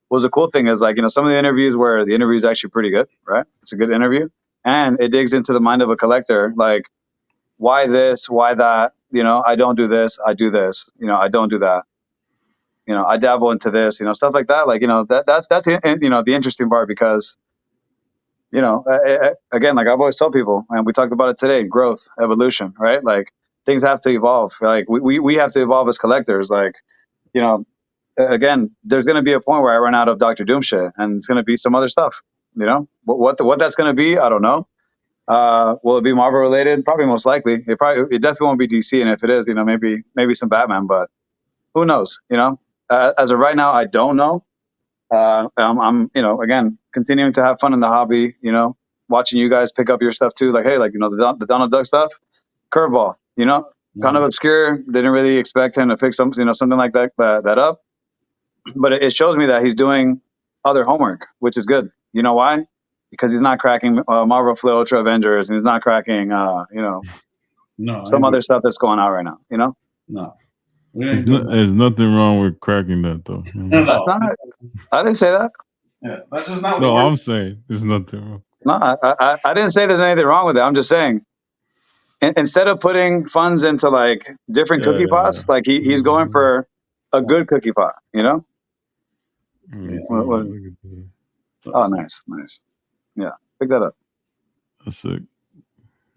was a cool thing is some of the interviews where the interview is actually pretty good, right? It's a good interview. And it digs into the mind of a collector. Why this, why that, I don't do this, I do this, I don't do that. I dabble into this, stuff like that. That's the interesting part, because again, I've always told people, and we talked about it today, growth, evolution, right? Things have to evolve. We have to evolve as collectors. Again, there's going to be a point where I run out of Dr. Doom shit, and it's going to be some other stuff. What that's going to be, I don't know. Will it be Marvel related? Probably, most likely. It definitely won't be DC, and if it is, maybe some Batman, but who knows? As of right now, I don't know. I'm again, continuing to have fun in the hobby, watching you guys pick up your stuff too. Hey, the Donald Duck stuff, curveball, kind of obscure. Didn't really expect him to pick something like that up. But it shows me that he's doing other homework, which is good. You know why? Because he's not cracking Marvel Flip Ultra Avengers, and he's not cracking, some other stuff that's going on right now, No. There's nothing wrong with cracking that though. No. I didn't say that. Yeah, that's just not. No, I'm saying there's nothing wrong. No, I didn't say there's anything wrong with it. I'm just saying, instead of putting funds into like different cookie pots, like he's going for a good cookie pot, you know? Oh, nice. Yeah, pick that up. That's sick.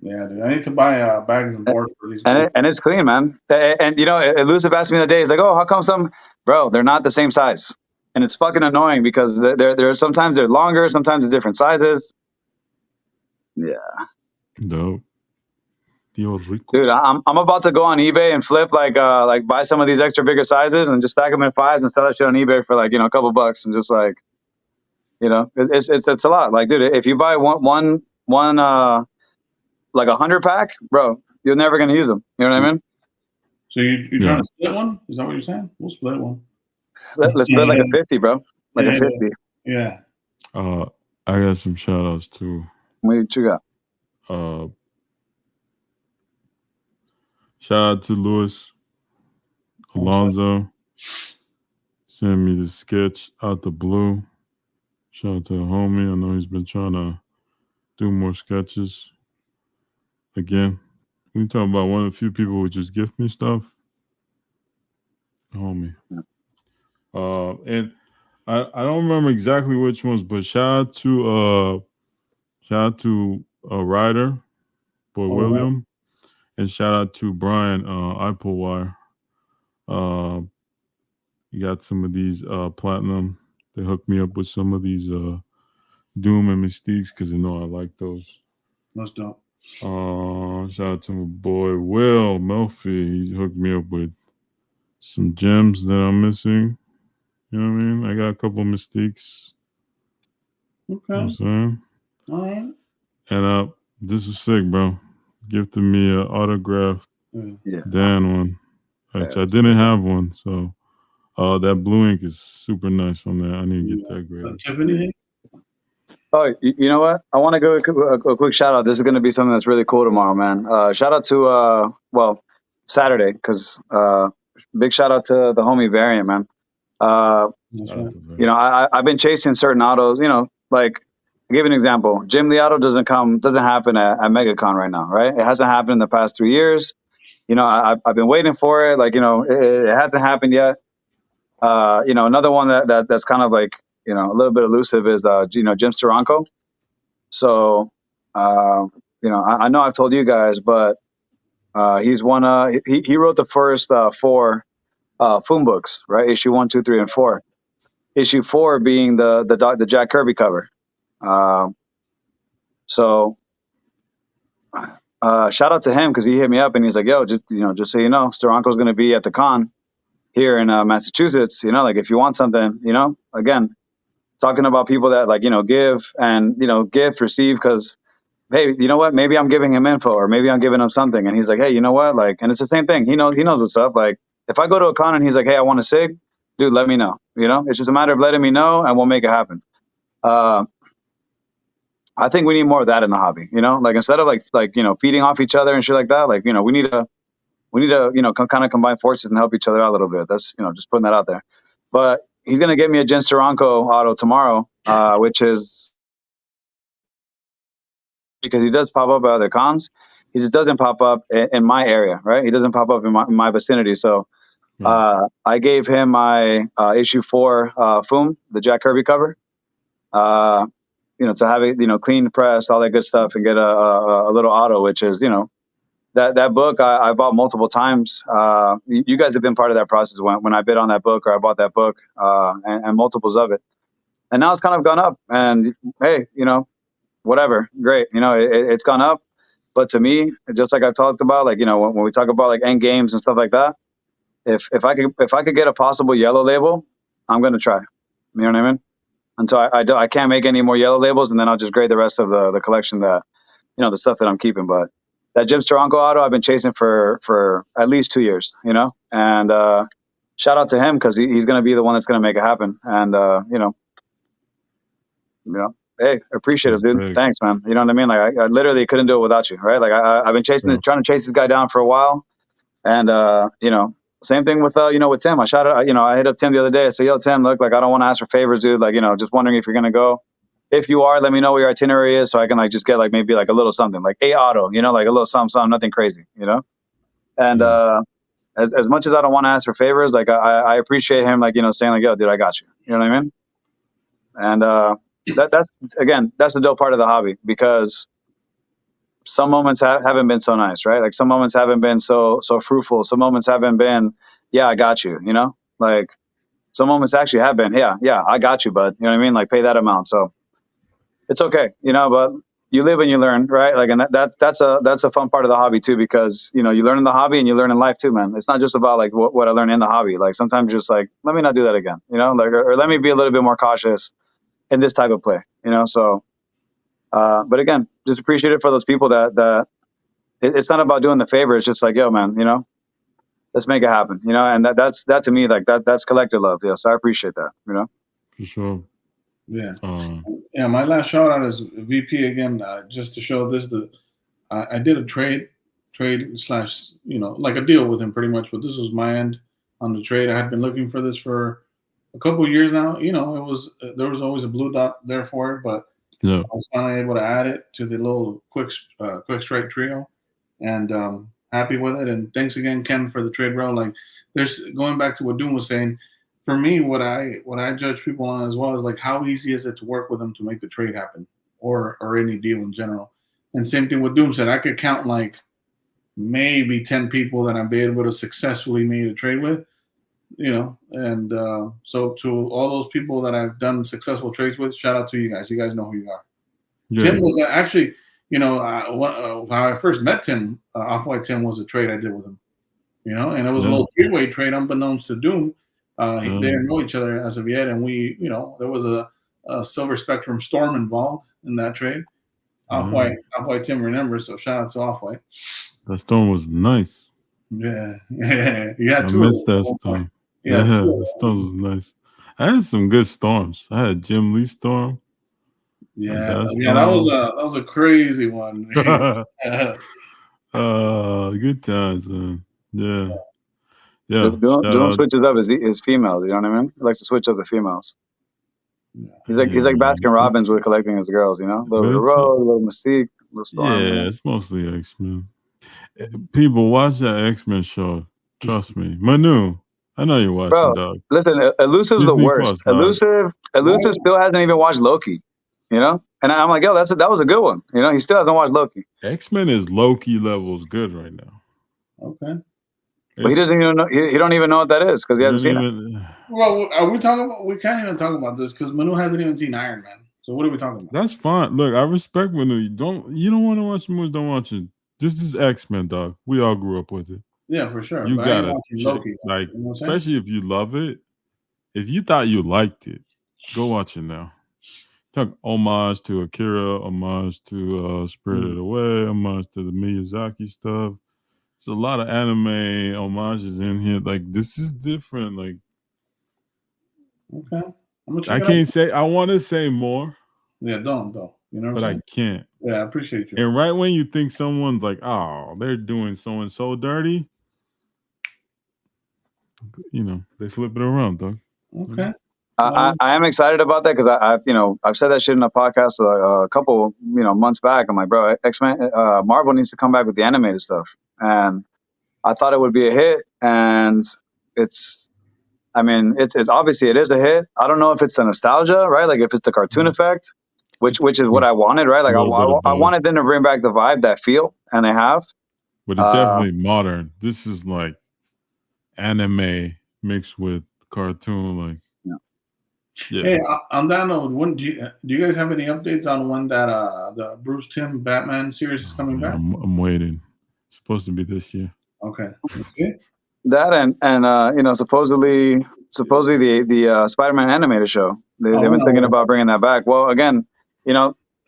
Yeah, dude. I need to buy bags and boards for these. And it's clean, man. And you know, Elusive asked me the other day, he's like, "Oh, how come some, bro? They're not the same size." And it's fucking annoying because they're sometimes they're longer, sometimes they're different sizes. Yeah. Dope. Dude, I'm about to go on eBay and flip like buy some of these extra bigger sizes and just stack them in fives and sell that shit on eBay for like, you know, a couple bucks and just like, you know, it's a lot. Like, dude, if you buy one like 100 pack, bro, you're never gonna use them. You know what I mean? So you're trying to split one? Is that what you're saying? We'll split one. Let's split like a 50, bro. Like a 50. Yeah. I got some shout outs too. What you got? Shout out to Louis Alonzo. Send me the sketch out the blue. Shout out to the homie. I know he's been trying to do more sketches. Again, we talk about one of the few people who just gift me stuff. The homie. And I don't remember exactly which ones, but shout out to Ryder, Boy William, and shout out to Brian Ipolwire. You got some of these platinum. They hooked me up with some of these Doom and Mystiques because they know I like those. That's dope. Shout out to my boy Will Melfi. He hooked me up with some gems that I'm missing. You know what I mean? I got a couple of Mystiques. Okay. You know what I'm saying? All right. And this was sick, bro. Gifted me an autographed Dan one, which I didn't have one. So that blue ink is super nice on that. I need to get that graded. Tiffany? Oh, you know what? I want to go a quick shout out. This is going to be something that's really cool tomorrow, man. Shout out to Saturday, because big shout out to the homie Variant, man. You know, I've been chasing certain autos. You know, like I'll give you an example. Jim the auto doesn't happen at MegaCon right now, right? It hasn't happened in the past 3 years. You know, I've been waiting for it. Like, you know, it hasn't happened yet. You know, another one that's kind of like, you know, a little bit elusive is, you know, Jim Steranko. So, you know, I know I've told you guys, but he's one. He wrote the first 4 Foom books, right? Issue 1, 2, 3, and 4. Issue 4 being the Jack Kirby cover. So, shout out to him because he hit me up and he's like, "Yo, just so you know, Steranko's going to be at the con here in Massachusetts. You know, like if you want something, you know, again." Talking about people that like, you know, give and, you know, receive because, hey, you know what? Maybe I'm giving him info or maybe I'm giving him something. And he's like, hey, you know what? Like, and it's the same thing. He knows what's up. Like if I go to a con and he's like, hey, I want a cig, dude, let me know. You know, it's just a matter of letting me know and we'll make it happen. I think we need more of that in the hobby, you know, like instead of like, you know, feeding off each other and shit like that. Like, you know, we need to, you know, kind of combine forces and help each other out a little bit. That's, you know, just putting that out there. But he's going to get me a Jen Steranko auto tomorrow, which is because he does pop up at other cons. He just doesn't pop up in my area, right? He doesn't pop up in my vicinity. So I gave him my issue 4 Foom, the Jack Kirby cover, you know, to have it, you know, clean press, all that good stuff, and get a little auto, which is, you know, that book I bought multiple times. You guys have been part of that process when I bid on that book or I bought that book and multiples of it. And now it's kind of gone up. And hey, you know, whatever, great. You know, it's gone up. But to me, just like I've talked about, like, you know, when we talk about like end games and stuff like that, if I could get a possible yellow label, I'm gonna try. You know what I mean? Until I can't make any more yellow labels, and then I'll just grade the rest of the collection that, you know, the stuff that I'm keeping. But that Jim Steranko auto I've been chasing for at least 2 years, you know, and shout out to him because he's going to be the one that's going to make it happen. And, you know, hey, appreciate it, dude. Big. Thanks, man. You know what I mean? Like I literally couldn't do it without you, right? Like I've been trying to chase this guy down for a while. And, you know, Same thing with with Tim. I hit up Tim the other day. I said, yo, Tim, look, like I don't want to ask for favors, dude. Like, just wondering if you're gonna go. If you are, let me know where your itinerary is so I can like just get like maybe like a little something, like a auto, like a little something, nothing crazy, And as much as I don't want to ask for favors, like I appreciate him, like saying like, yo, dude, I got you. You know what I mean? And that's the dope part of the hobby, because some moments haven't been so nice, right? Like some moments haven't been so fruitful. Some moments haven't been, yeah, I got you. Like some moments actually have been, yeah, I got you, bud. You know what I mean? Like pay that amount. So it's okay, but you live and you learn, right? Like, and that's a fun part of the hobby too, because you learn in the hobby and you learn in life too, man. It's not just about like what I learned in the hobby. Like sometimes just like, let me not do that again, like, or let me be a little bit more cautious in this type of play, So, but again, just appreciate it for those people that it's not about doing the favor. It's just like, yo, man, let's make it happen, And that to me, like that's collective love. Yeah, so I appreciate that, For sure. Yeah. Yeah. My last shout out is VP again, just to show this. I did a trade slash, like a deal with him pretty much, but this was my end on the trade. I had been looking for this for a couple of years now. There was always a blue dot there for it, but yeah. I was finally able to add it to the little quick strike trio, and happy with it. And thanks again, Ken, for the trade, bro. Like, there's going back to what Doom was saying. For me, what I judge people on as well is like, how easy is it to work with them to make the trade happen, or any deal in general. And same thing with Doom said. I could count like maybe 10 people that I've been able to successfully made a trade with, And so to all those people that I've done successful trades with, shout out to you guys. You guys know who you are. Yeah. Tim was actually, how I first met Tim, Off-White Tim was a trade I did with him, and it was a little three-way trade unbeknownst to Doom. They didn't know each other as of yet, and we, there was a Silver Spectrum storm involved in that trade. Off-White Tim remembers, so shout out to Off-White. That storm was nice. Yeah. You had I two. missed that storm. Yeah, the storm was nice. I had some good storms. I had Jim Lee storm. Yeah, that was a crazy one. Good times, man. Yeah. Doom switches up his females. You know what I mean? He likes to switch up the females. He's like Baskin Robbins with collecting his girls. A little Rose, a little Mystique, a little Storm. Yeah, it's mostly X-Men. People watch that X-Men show. Trust me, Manu. I know you're watching, bro, dog. Listen, Elusive's the worst. Elusive still hasn't even watched Loki. And I'm like, yo, that was a good one. He still hasn't watched Loki. X-Men is Loki levels good right now. Okay. But he doesn't even know. He don't even know what that is because he hasn't seen it. Well, are we talking about? We can't even talk about this because Manu hasn't even seen Iron Man. So what are we talking about? That's fine. Look, I respect Manu. You don't want to watch movies? Don't watch it. This is X-Men, dog. We all grew up with it. Yeah, for sure. You gotta Loki, like, especially if you love it. If you thought you liked it, go watch it now. Talk homage to Akira, homage to Spirited Away, homage to the Miyazaki stuff. There's a lot of anime homages in here. Like, this is different. Like, okay, I can't say. I want to say more. Yeah, don't. But I can't. Yeah, I appreciate you. And right when you think someone's like, oh, they're doing so and so dirty, they flip it around, dog. Okay. I am excited about that because I've said that shit in a podcast a couple months back. I'm like, bro, X-Men, Marvel needs to come back with the animated stuff, and I thought it would be a hit, and it's obviously it is a hit. I don't know if it's the nostalgia, right? Like if it's the cartoon effect, which is what I wanted, right? Like I wanted them to bring back the vibe, that feel, and they have. But it's definitely modern. This is like anime mixed with cartoon, like. Yeah. Hey, on that note, do you guys have any updates on when that the Bruce Timm Batman series is coming back? I'm waiting. It's supposed to be this year. Okay. That and supposedly the Spider-Man animated show. They've been thinking about bringing that back. Well, again,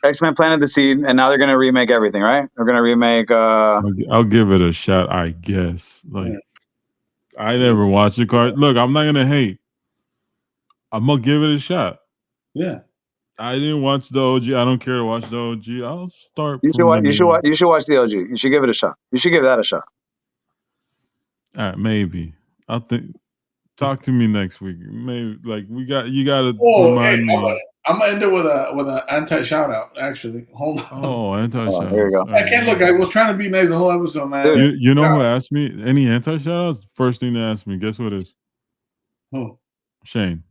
X-Men planted the seed, and now they're going to remake everything, right? They're going to remake. I'll give it a shot, I guess. Like, I never watched the card. Look, I'm not gonna hate. I'm gonna give it a shot. Yeah. I didn't watch the OG. I don't care to watch the OG. I'll start. You should watch the OG. You should give it a shot. You should give that a shot. Maybe. I think. Talk to me next week. Maybe like you got to Oh, remind me. I'm gonna end it with an anti shout out. Actually, hold on. Oh, anti shout here you go. I can't look. I was trying to be nice the whole episode, man. You know who asked me any anti shout outs? First thing they asked me, guess what it is? Who? Shane.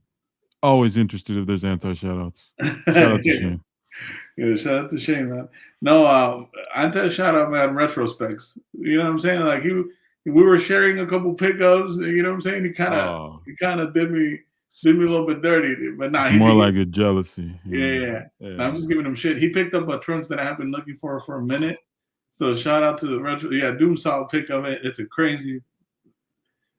Always interested if there's anti shout outs. Shout out to Shane. Yeah, shout out to Shane, man. No, anti shout out, man. Retrospects. You know what I'm saying? Like we were sharing a couple pickups. You know what I'm saying? He kind of did me a little bit dirty, but nah, it's more like a jealousy. Yeah. Nah, I'm just giving him shit. He picked up a trunks that I have been looking for a minute. So shout out to the retro. Yeah, Doom saw a pick of it. It's a crazy.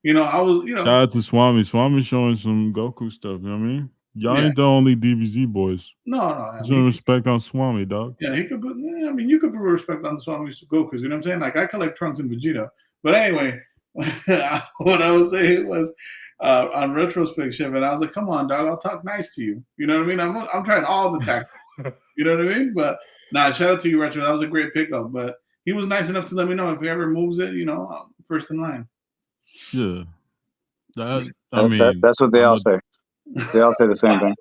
I was. Shout out to Swami. Swami showing some Goku stuff. You know what I mean? Y'all ain't the only DBZ boys. No. Some respect on Swami, dog. Yeah, he could put. I mean, you could put respect on the Swami's Gokus. You know what I'm saying? Like I collect Trunks and Vegeta. But anyway, what I was saying was on retrospect shit, and I was like, "Come on, dog, I'll talk nice to you." You know what I mean? I'm trying all the tactics. You know what I mean? But nah, shout out to you, Retro. That was a great pickup. But he was nice enough to let me know if he ever moves it. I'm first in line. Yeah, that's what they all say. They all say the same thing.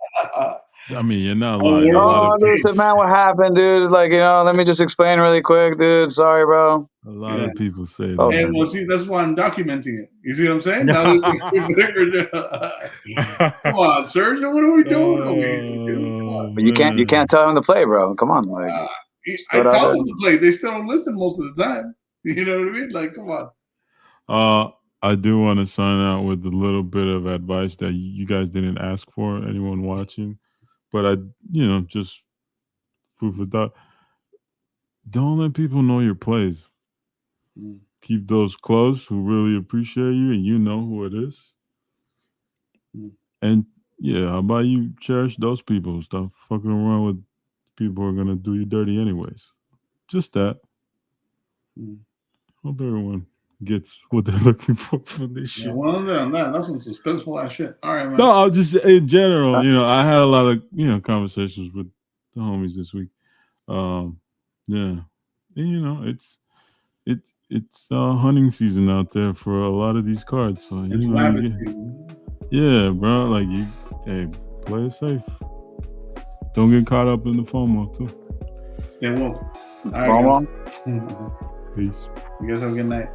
I mean, you're not lying. Dude, man, what happened, dude? Like, let me just explain really quick, dude. Sorry, bro. A lot of people say that. And well, see, that's why I'm documenting it. You see what I'm saying? Come on, Sergio, what are we doing? But you can't tell them to play, bro. Come on, like. I tell them to play. They still don't listen most of the time. You know what I mean? Like, come on. I do want to sign out with a little bit of advice that you guys didn't ask for, anyone watching. But just food for thought. Don't let people know your plays. Keep those close who really appreciate you and you know who it is. And how about you cherish those people? Stop fucking around with people who are gonna do you dirty anyways. Just that. Hope everyone gets what they're looking for from this shit. Well, that's some suspenseful ass shit. All right, man. No, I'll just in general, I had a lot of conversations with the homies this week. And, it's hunting season out there for a lot of these cards. So bro, like play it safe. Don't get caught up in the FOMO too. Stay woke. All right, Peace. You guys have a good night.